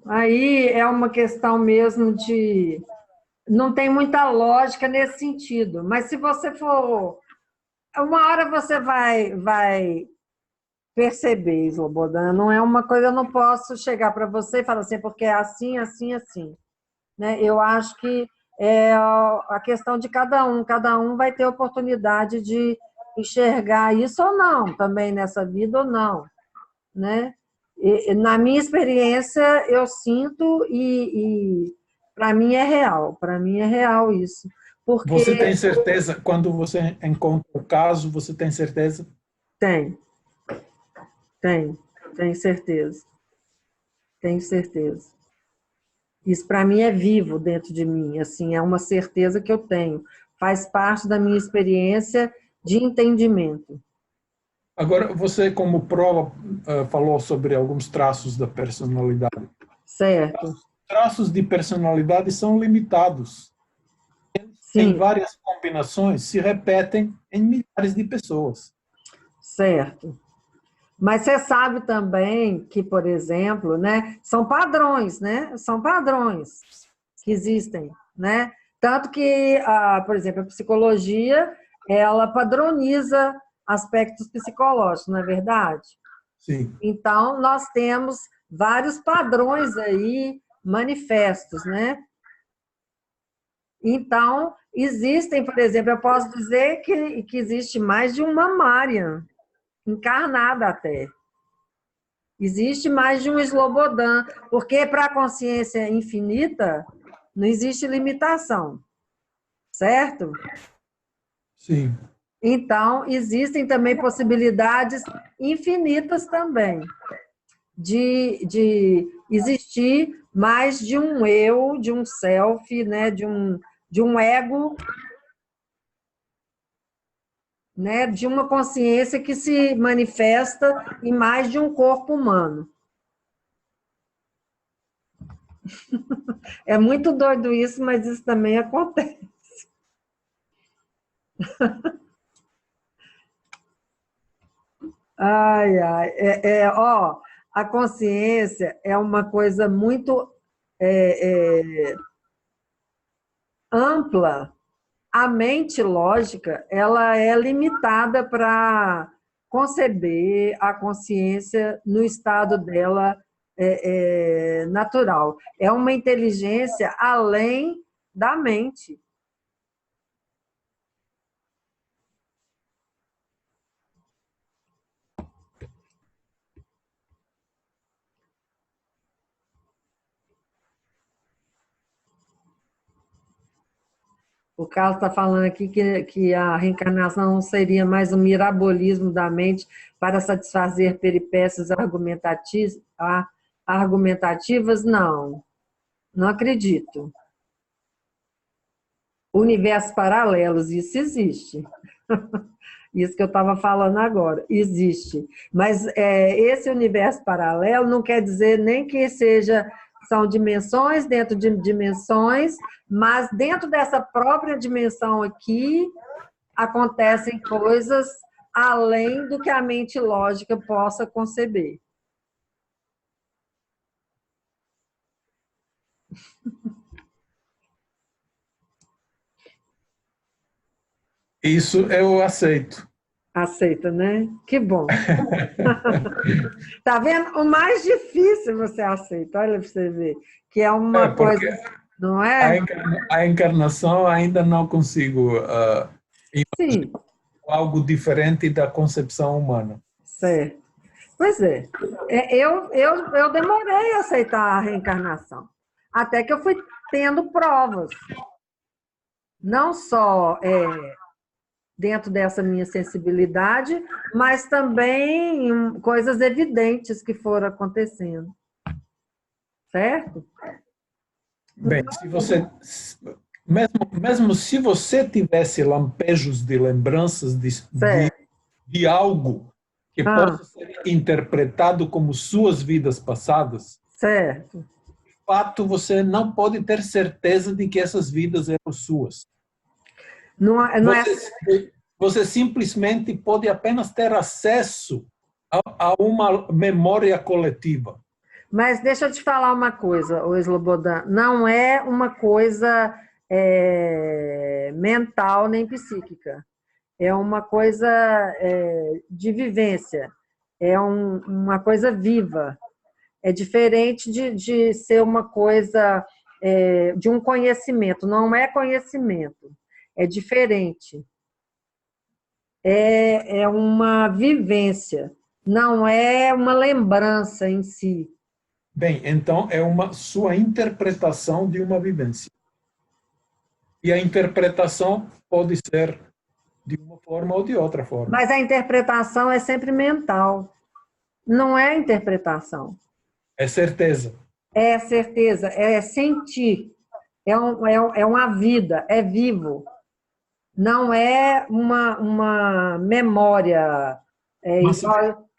Aí é uma questão mesmo de... Não tem muita lógica nesse sentido, mas se você for... Uma hora você vai perceber, Slobodan, não é uma coisa, eu não posso chegar para você e falar assim, porque é assim, assim, assim. Né? Eu acho que é a questão de cada um vai ter oportunidade de enxergar isso ou não, também nessa vida ou não. Né? Na minha experiência, eu sinto e para mim é real. Para mim é real isso. Você tem Porque certeza, quando você encontra o caso, você tem certeza? tem, tenho certeza. Tenho certeza. Isso para mim é vivo dentro de mim, assim, é uma certeza que eu tenho. Faz parte da minha experiência de entendimento. Agora, você, como prova, falou sobre alguns traços da personalidade. Certo? Traços de personalidade são limitados. Tem Sim, várias combinações, se repetem em milhares de pessoas. certo. Mas você sabe também que, por exemplo, né, são padrões, né? São padrões que existem, né? Tanto que, por exemplo, a psicologia, ela padroniza aspectos psicológicos, não é verdade? Sim. Então, nós temos vários padrões aí manifestos, né? Então, existem, por exemplo, eu posso dizer que existe mais de uma Marian, encarnada até. Existe mais de um Slobodan, porque para a consciência infinita não existe limitação, certo? Sim. Então, existem também possibilidades infinitas também de existir mais de um eu, de um self, né, de um ego, né, de uma consciência que se manifesta em mais de um corpo humano. É muito doido isso, mas isso também acontece. Ai, ai, ó, a consciência é uma coisa muito ampla. A mente lógica, ela é limitada para conceber a consciência no estado dela natural. É uma inteligência além da mente. O Carlos está falando aqui que a reencarnação seria mais um mirabolismo da mente para satisfazer peripécias argumentativas. Não, não acredito. Universos paralelos, isso existe. Isso que eu estava falando agora, existe. Mas esse universo paralelo não quer dizer nem que são dimensões dentro de dimensões, mas dentro dessa própria dimensão aqui acontecem coisas além do que a mente lógica possa conceber. Isso eu aceito. Aceita, né? Que bom. Tá vendo? O mais difícil você aceita, olha para você ver, que é uma Porque coisa, não é? a encarnação ainda não consigo Sim, algo diferente da concepção humana. certo. Pois é. Eu demorei a aceitar a reencarnação, até que eu fui tendo provas, não só dentro dessa minha sensibilidade, mas também coisas evidentes que foram acontecendo, certo? Bem, se você mesmo se você tivesse lampejos de lembranças Certo. de algo que Ah, possa ser interpretado como suas vidas passadas, certo. de fato você não pode ter certeza de que essas vidas eram suas. Não é. Você simplesmente pode apenas ter acesso a uma memória coletiva. Mas deixa eu te falar uma coisa, ô Slobodan, não é uma coisa mental nem psíquica, é uma coisa de vivência, é uma coisa viva, é diferente de ser uma coisa de um conhecimento, não é conhecimento, é diferente, é uma vivência. Não é uma lembrança em si. Bem, então é uma sua interpretação de uma vivência. E a interpretação pode ser de uma forma ou de outra forma. Mas a interpretação é sempre mental. Não é interpretação. É certeza. É certeza, é sentir. É uma vida, é vivo. Não é uma memória, Mas,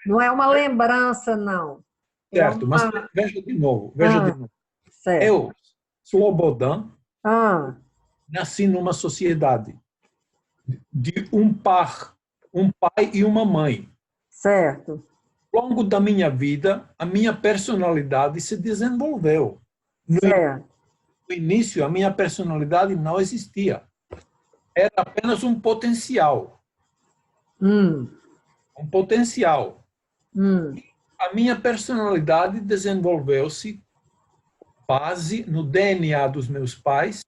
não é uma lembrança, não. É certo, mas uma... veja de novo, veja de novo. Certo. Eu, Slobodan, Ah, nasci numa sociedade de um pai e uma mãe. certo. Ao longo da minha vida, a minha personalidade se desenvolveu. Certo. No início, a minha personalidade não existia. Era apenas um potencial. Hum, Um potencial. hum, A minha personalidade desenvolveu-se base no DNA dos meus pais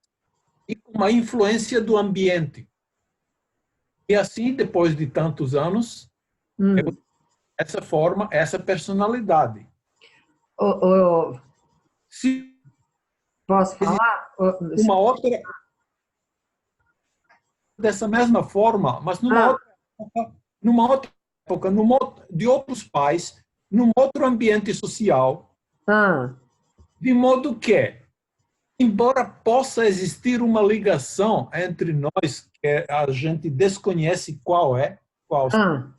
e com a influência do ambiente. E assim, depois de tantos anos, hum. essa forma, essa personalidade. Ô, Se posso falar? uma outra dessa mesma forma, mas numa outra época, de outros pais, num outro ambiente social, Ah, de modo que, embora possa existir uma ligação entre nós, que a gente desconhece qual, ah.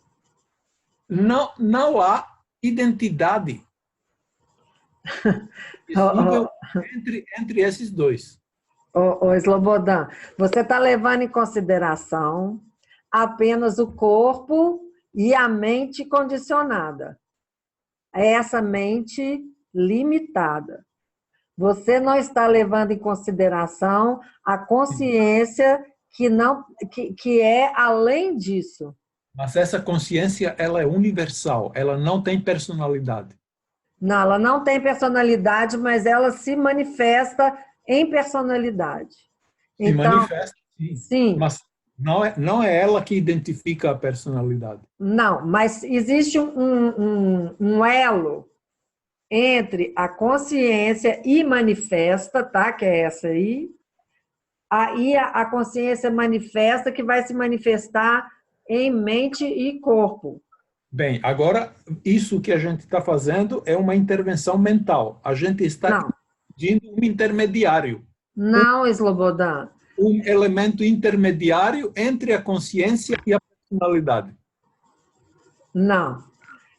não há identidade Ô, visível entre esses dois. Slobodan, você está levando em consideração apenas o corpo e a mente condicionada. É essa mente limitada. Você não está levando em consideração a consciência que é além disso. Mas essa consciência, ela é universal, ela não tem personalidade. Não, ela não tem personalidade, mas ela se manifesta em personalidade. Se Então, manifesta, sim, sim, mas não é ela que identifica a personalidade. não, mas existe um elo entre a consciência e manifesta, tá? Que é essa aí. Aí a consciência manifesta que vai se manifestar em mente e corpo. Bem, agora, isso que a gente está fazendo é uma intervenção mental. A gente está Não, pedindo um intermediário, não, Slobodan. um elemento intermediário entre a consciência e a personalidade. Não.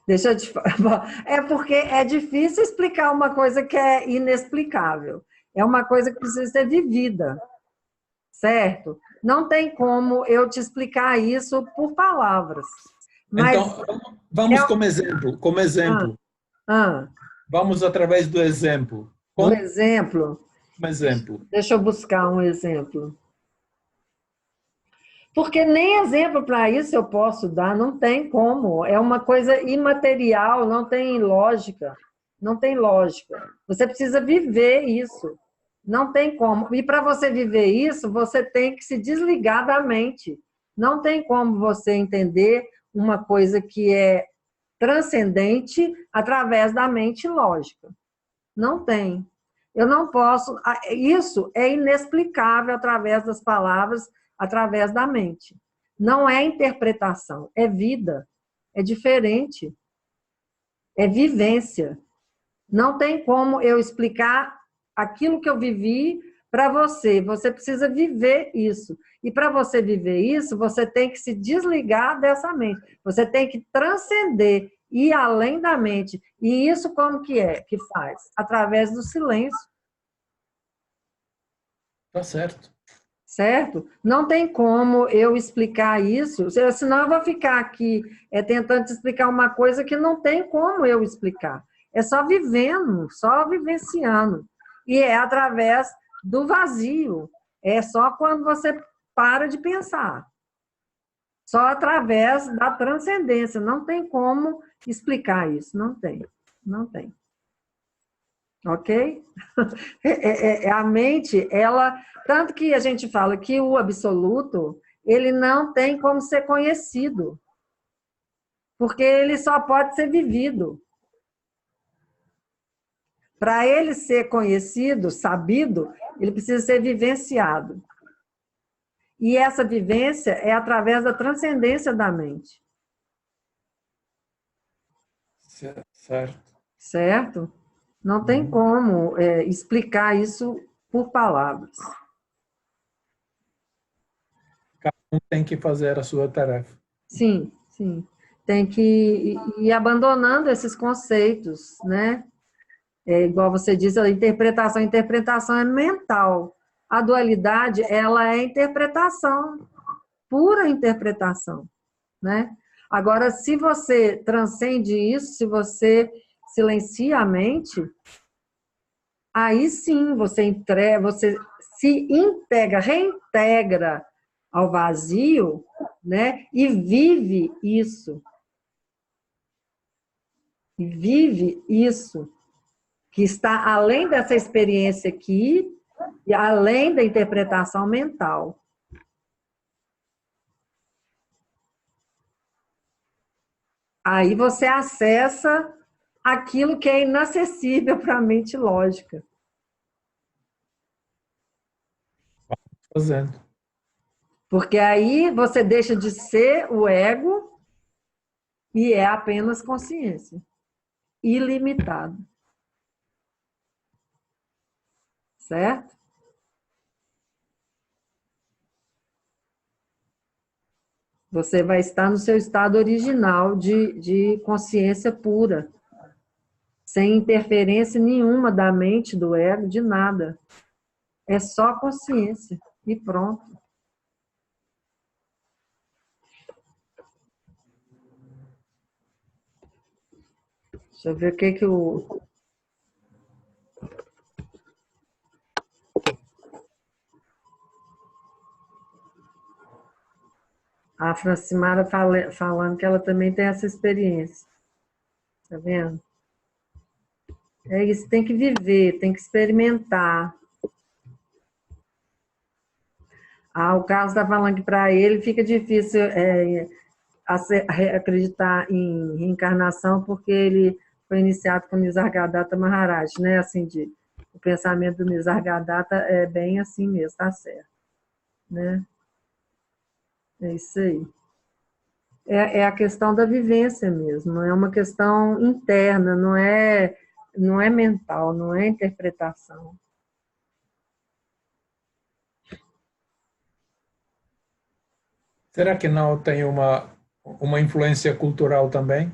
Deixa eu te falar. É porque é difícil explicar uma coisa que é inexplicável. É uma coisa que precisa ser vivida, certo? Não tem como eu te explicar isso por palavras. Mas Então, vamos como exemplo, ah, ah, vamos através do exemplo. do Como exemplo, exemplo. deixa eu buscar um exemplo. Porque nem exemplo para isso eu posso dar, não tem como. É uma coisa imaterial, não tem lógica. Não tem lógica. Você precisa viver isso. Não tem como. E para você viver isso, você tem que se desligar da mente. Não tem como você entender uma coisa que é transcendente através da mente lógica. Não tem. Eu não posso. Isso é inexplicável através das palavras, através da mente. Não é interpretação, é vida. É diferente. É vivência. Não tem como eu explicar aquilo que eu vivi para você. Você precisa viver isso. E para você viver isso, você tem que se desligar dessa mente. Você tem que transcender, ir além da mente. E isso como que é que faz? Através do silêncio. Tá certo. Certo? Não tem como eu explicar isso, senão eu vou ficar aqui tentando te explicar uma coisa que não tem como eu explicar. É só vivendo, só vivenciando. E é através do vazio. É só quando você para de pensar. Só através da transcendência. Não tem como explicar isso. Não tem. Não tem. Ok? A mente, ela... Tanto que a gente fala que o absoluto, ele não tem como ser conhecido. porque ele só pode ser vivido. Para ele ser conhecido, sabido, ele precisa ser vivenciado. E essa vivência é através da transcendência da mente. Certo. Certo? Não tem como explicar isso por palavras. Cada um tem que fazer a sua tarefa. Sim, sim. Tem que ir abandonando esses conceitos, né? Igual você disse, a interpretação é mental. A dualidade, ela é interpretação, pura interpretação, né? Agora, se você transcende isso, se você silencia a mente, aí sim você se integra, reintegra ao vazio, né? E vive isso. E vive isso, que está além dessa experiência aqui, e além da interpretação mental. Aí você acessa aquilo que é inacessível para a mente lógica. Fazendo. Porque aí você deixa de ser o ego e é apenas consciência. Ilimitado. Certo? Você vai estar no seu estado original de consciência pura. Sem interferência nenhuma da mente, do ego, de nada. É só consciência. E pronto. Deixa eu ver o que o... A Francimara falando que ela também tem essa experiência. Tá vendo? É isso, tem que viver, tem que experimentar. O Carlos está falando que para ele fica difícil acreditar em reencarnação porque ele foi iniciado com Nisargadatta Maharaj, né? Assim, o pensamento do Nisargadatta é bem assim mesmo, tá certo. Né? É isso aí. É a questão da vivência mesmo, é uma questão interna, não é mental, não é interpretação. Será que não tem uma influência cultural também?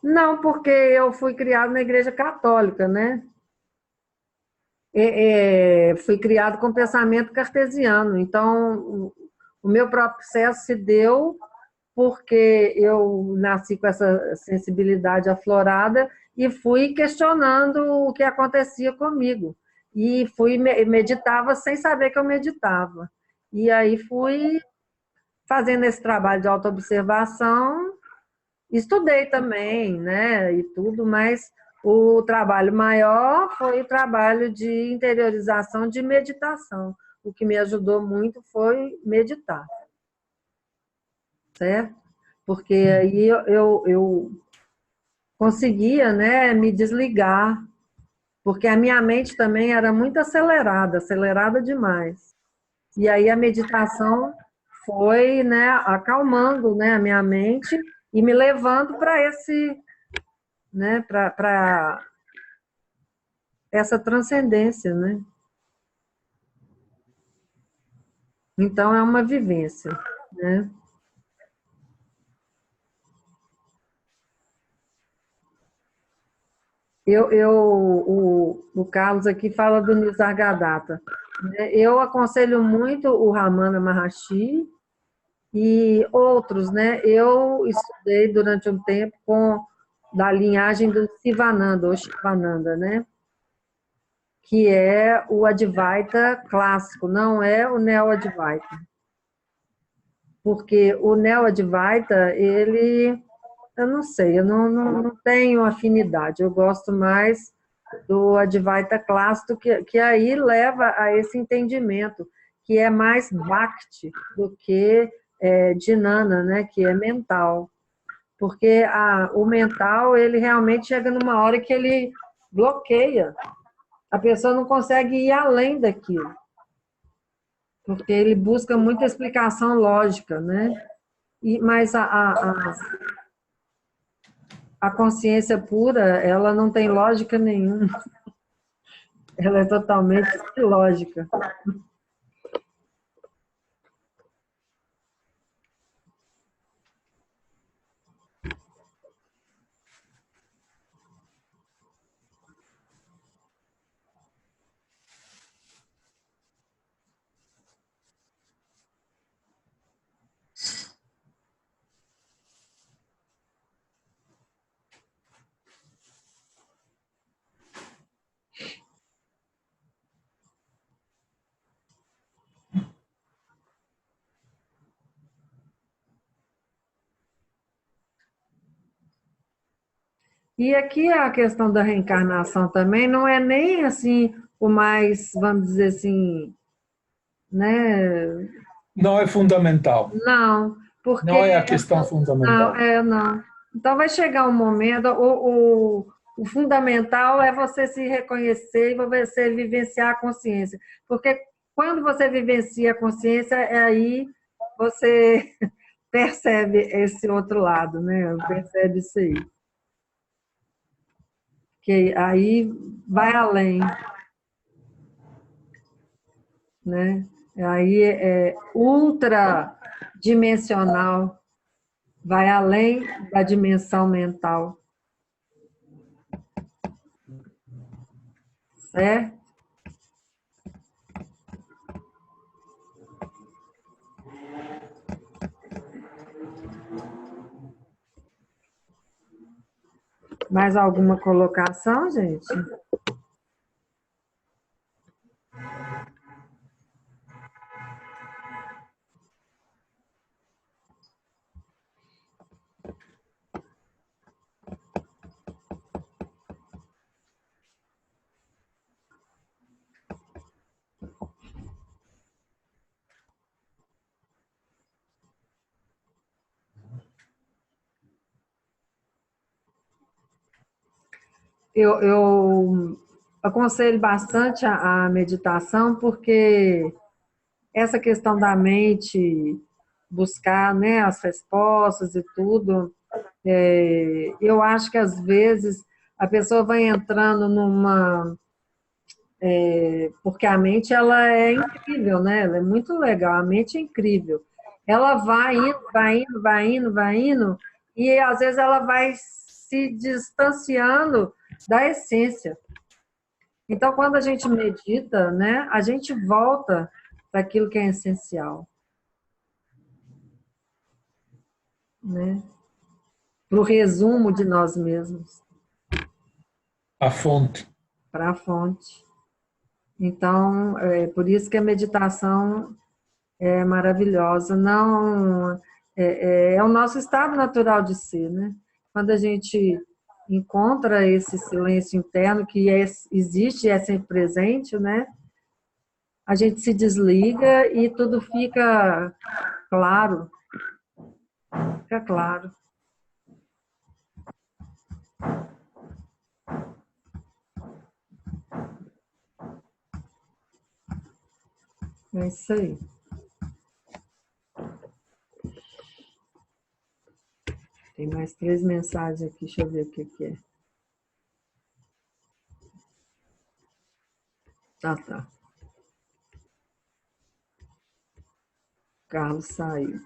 Não, porque eu fui criado na igreja católica, né? Fui criado com pensamento cartesiano, então o meu processo se deu porque eu nasci com essa sensibilidade aflorada e fui questionando o que acontecia comigo. E meditava sem saber que eu meditava. E aí fui fazendo esse trabalho de autoobservação, estudei também, né, e tudo, mas o trabalho maior foi o trabalho de interiorização, de meditação. O que me ajudou muito foi meditar. Certo? Porque aí eu conseguia, né, me desligar, porque a minha mente também era muito acelerada demais. E aí a meditação foi, né, acalmando, né, a minha mente e me levando para né, para essa transcendência, né? Então é uma vivência, né? O Carlos aqui fala do Nisargadatta. Eu aconselho muito o Ramana Maharshi e outros, né? Eu estudei durante um tempo da linhagem do Sivananda, ou Shivananda, né? Que é o Advaita clássico, não é o Neo-Advaita. Porque o Neo-Advaita, eu não sei, eu não tenho afinidade, eu gosto mais do Advaita clássico, que aí leva a esse entendimento, que é mais Bhakti do que Dhinana, né, que é mental. Porque o mental, ele realmente chega numa hora que ele bloqueia. A pessoa não consegue ir além daquilo. Porque ele busca muita explicação lógica, né? Mas a consciência pura, ela não tem lógica nenhuma. Ela é totalmente ilógica. E aqui a questão da reencarnação também não é nem assim o mais, vamos dizer assim, né? Não é fundamental. Não, porque Não é a questão fundamental. não. Então vai chegar um momento, o fundamental é você se reconhecer e você vivenciar a consciência. Porque quando você vivencia a consciência, aí você percebe esse outro lado, né? Percebe isso aí. Que aí vai além, né? Aí é ultradimensional, vai além da dimensão mental, certo? Mais alguma colocação, gente? Eu aconselho bastante a meditação, porque essa questão da mente buscar, né, as respostas e tudo, eu acho que às vezes a pessoa vai entrando numa... porque a mente, ela é incrível, né? Ela é muito legal, a mente é incrível. Ela vai indo, vai indo, vai indo, vai indo, e às vezes ela vai se distanciando da essência. Então, quando a gente medita, né, a gente volta para aquilo que é essencial, né? Para o resumo de nós mesmos. A fonte. Para a fonte. Então, é por isso que a meditação é maravilhosa. Não, é o nosso estado natural de ser, né? Quando a gente encontra esse silêncio interno que existe e é sempre presente, né? A gente se desliga e tudo fica claro. Fica claro. É isso aí. Tem mais 3 mensagens aqui, deixa eu ver o que é. Tá. Carlos saiu.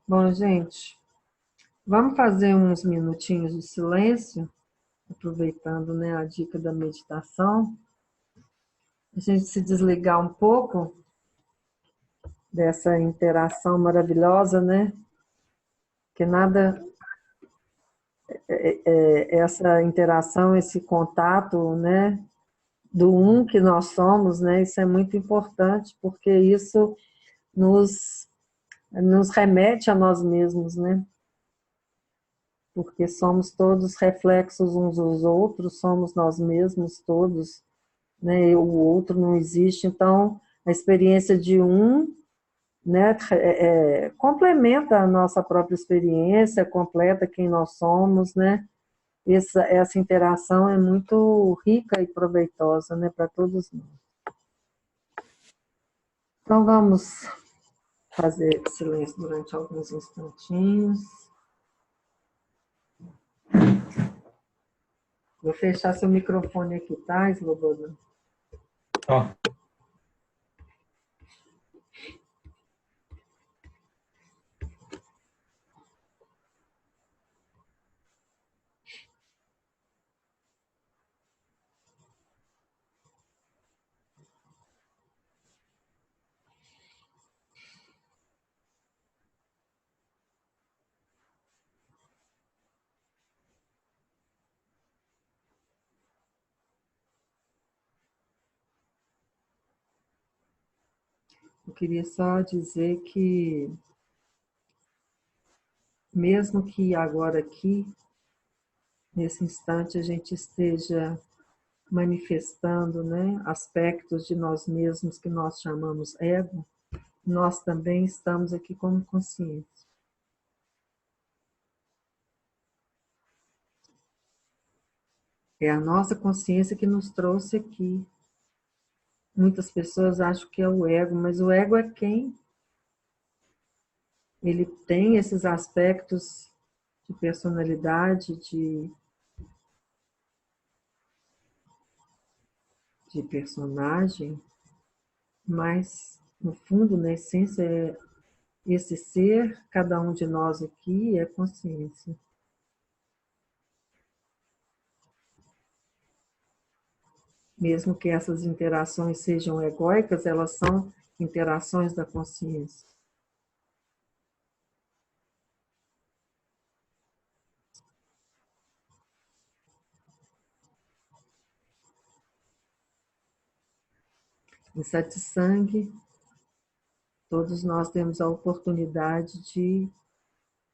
Bom, gente, vamos fazer uns minutinhos de silêncio, aproveitando, né, a dica da meditação. A gente se desligar um pouco dessa interação maravilhosa, né? Que nada... essa interação, esse contato, né, do que nós somos, né, isso é muito importante, porque isso nos remete a nós mesmos, né? Porque somos todos reflexos uns dos outros, somos nós mesmos todos, né? O outro não existe, então a experiência de né, complementa a nossa própria experiência, completa quem nós somos, né? Essa interação é muito rica e proveitosa, né, para todos nós. Então, vamos fazer silêncio durante alguns instantinhos. Vou fechar seu microfone aqui, tá, Slobodan? Tá. Eu queria só dizer que, mesmo que agora aqui, nesse instante, a gente esteja manifestando, né, aspectos de nós mesmos que nós chamamos ego, nós também estamos aqui como consciência. É a nossa consciência que nos trouxe aqui. Muitas pessoas acham que é o ego, mas o ego é quem? Ele tem esses aspectos de personalidade, de personagem, mas, no fundo, na essência, é esse ser, cada um de nós aqui, é consciência. Mesmo que essas interações sejam egóicas, elas são interações da consciência. Em Satsang, todos nós temos a oportunidade de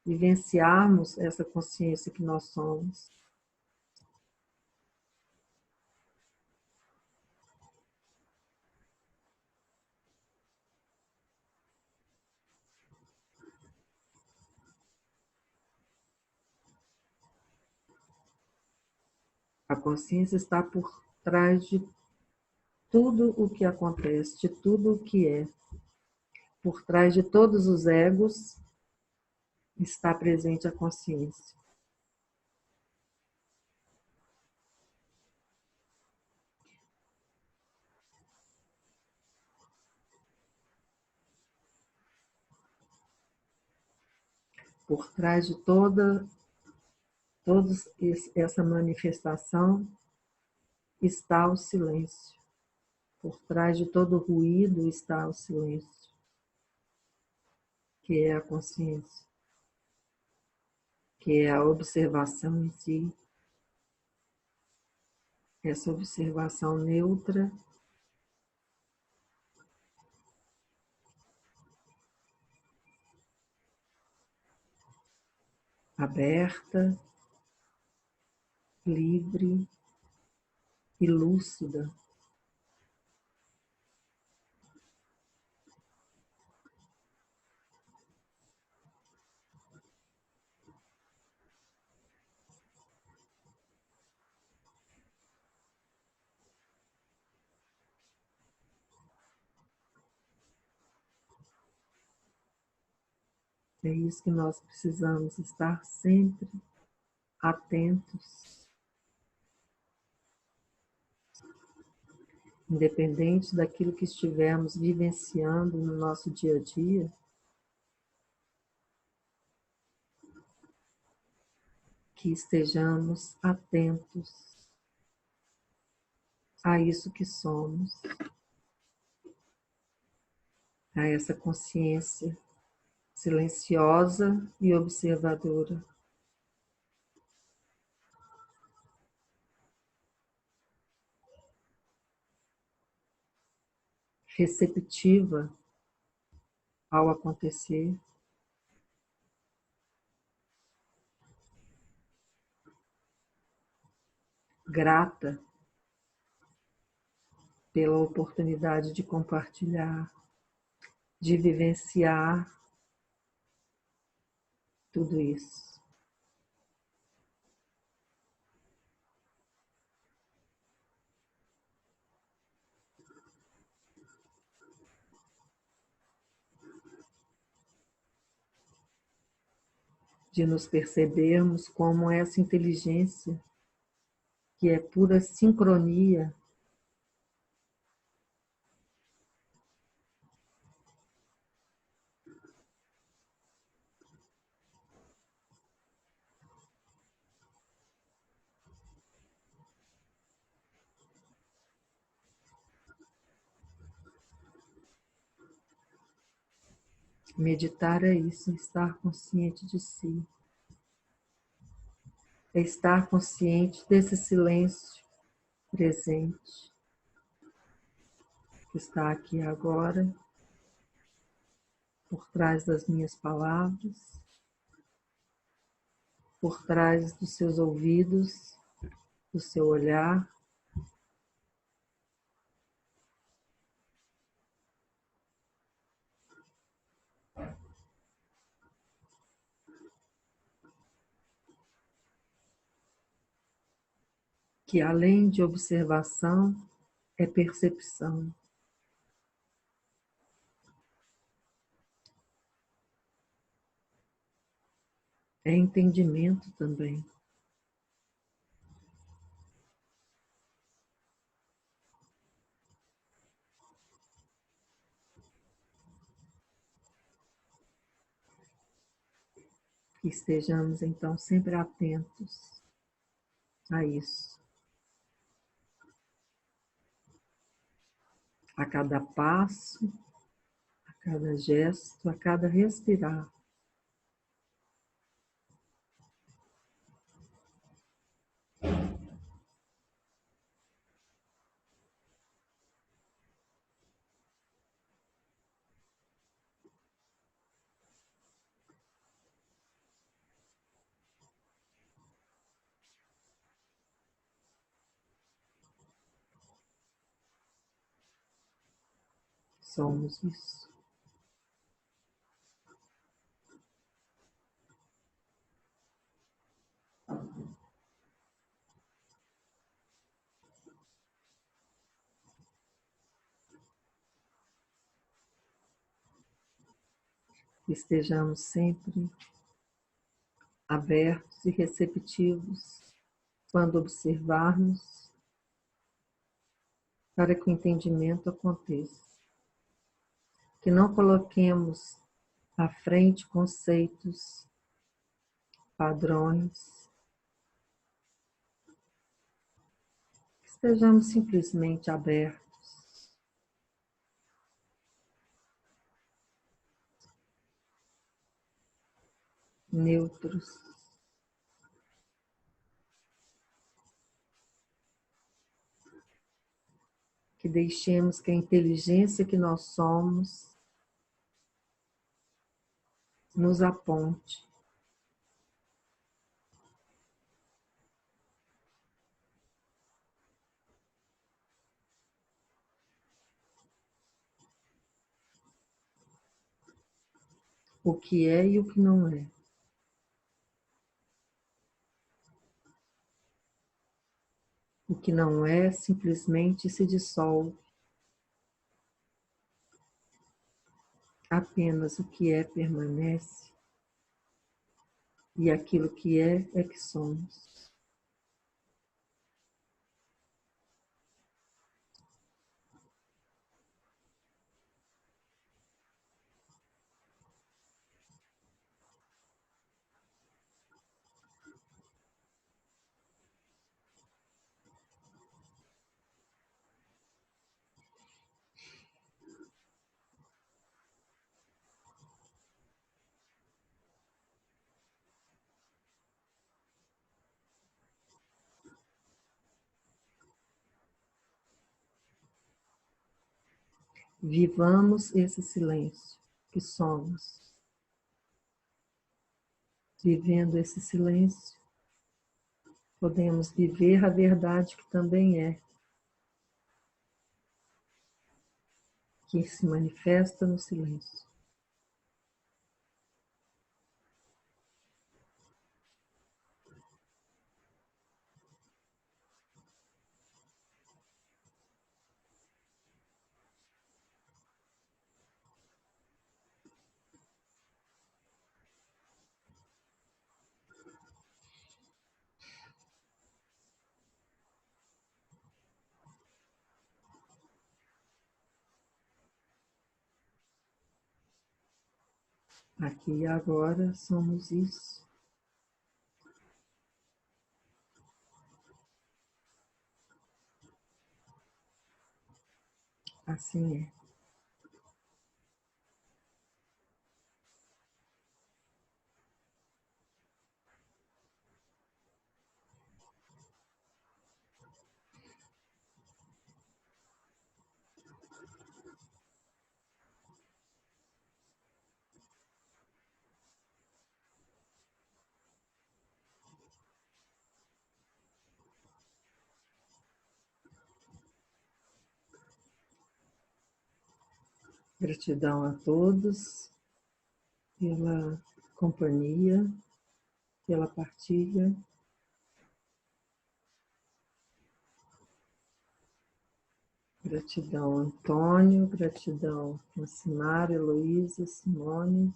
vivenciarmos essa consciência que nós somos. A consciência está por trás de tudo o que acontece, de tudo o que é. Por trás de todos os egos está presente a consciência. Por trás de toda essa manifestação está o silêncio. Por trás de todo ruído está o silêncio, que é a consciência, que é a observação em si. Essa observação neutra, aberta, livre e lúcida. É isso que nós precisamos, estar sempre atentos, independente daquilo que estivermos vivenciando no nosso dia a dia, que estejamos atentos a isso que somos, a essa consciência silenciosa e observadora. Receptiva ao acontecer, grata pela oportunidade de compartilhar, de vivenciar tudo isso. De nos percebermos como essa inteligência, que é pura sincronia, meditar é isso, estar consciente de si, é estar consciente desse silêncio presente, que está aqui agora, por trás das minhas palavras, por trás dos seus ouvidos, do seu olhar. Que além de observação, é percepção. É entendimento também. Que estejamos então sempre atentos a isso. A cada passo, a cada gesto, a cada respirar. Somos isso. Estejamos sempre abertos e receptivos quando observarmos, para que o entendimento aconteça. Que não coloquemos à frente conceitos, padrões. Que estejamos simplesmente abertos. Neutros. Que deixemos que a inteligência que nós somos nos aponte. O que é e o que não é. O que não é simplesmente se dissolve. Apenas o que é permanece. E aquilo que é que somos. Vivamos esse silêncio que somos. Vivendo esse silêncio, podemos viver a verdade que também é. que se manifesta no silêncio. Aqui e agora somos isso. Assim é. Gratidão a todos pela companhia, pela partilha. Gratidão, Antônio, gratidão, Francimar, Heloísa, Simone,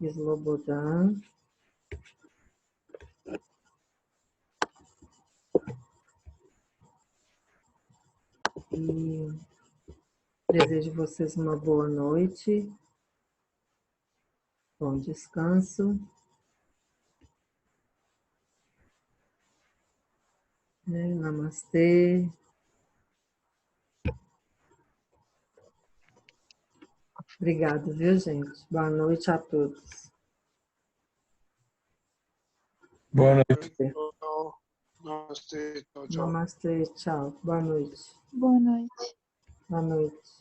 Slobodan. E desejo a vocês uma boa noite, bom descanso. Namastê. Obrigada, viu, gente? Boa noite a todos. Boa noite. Namastê, tchau, tchau. Namastê, tchau. Boa noite. Boa noite. Boa noite.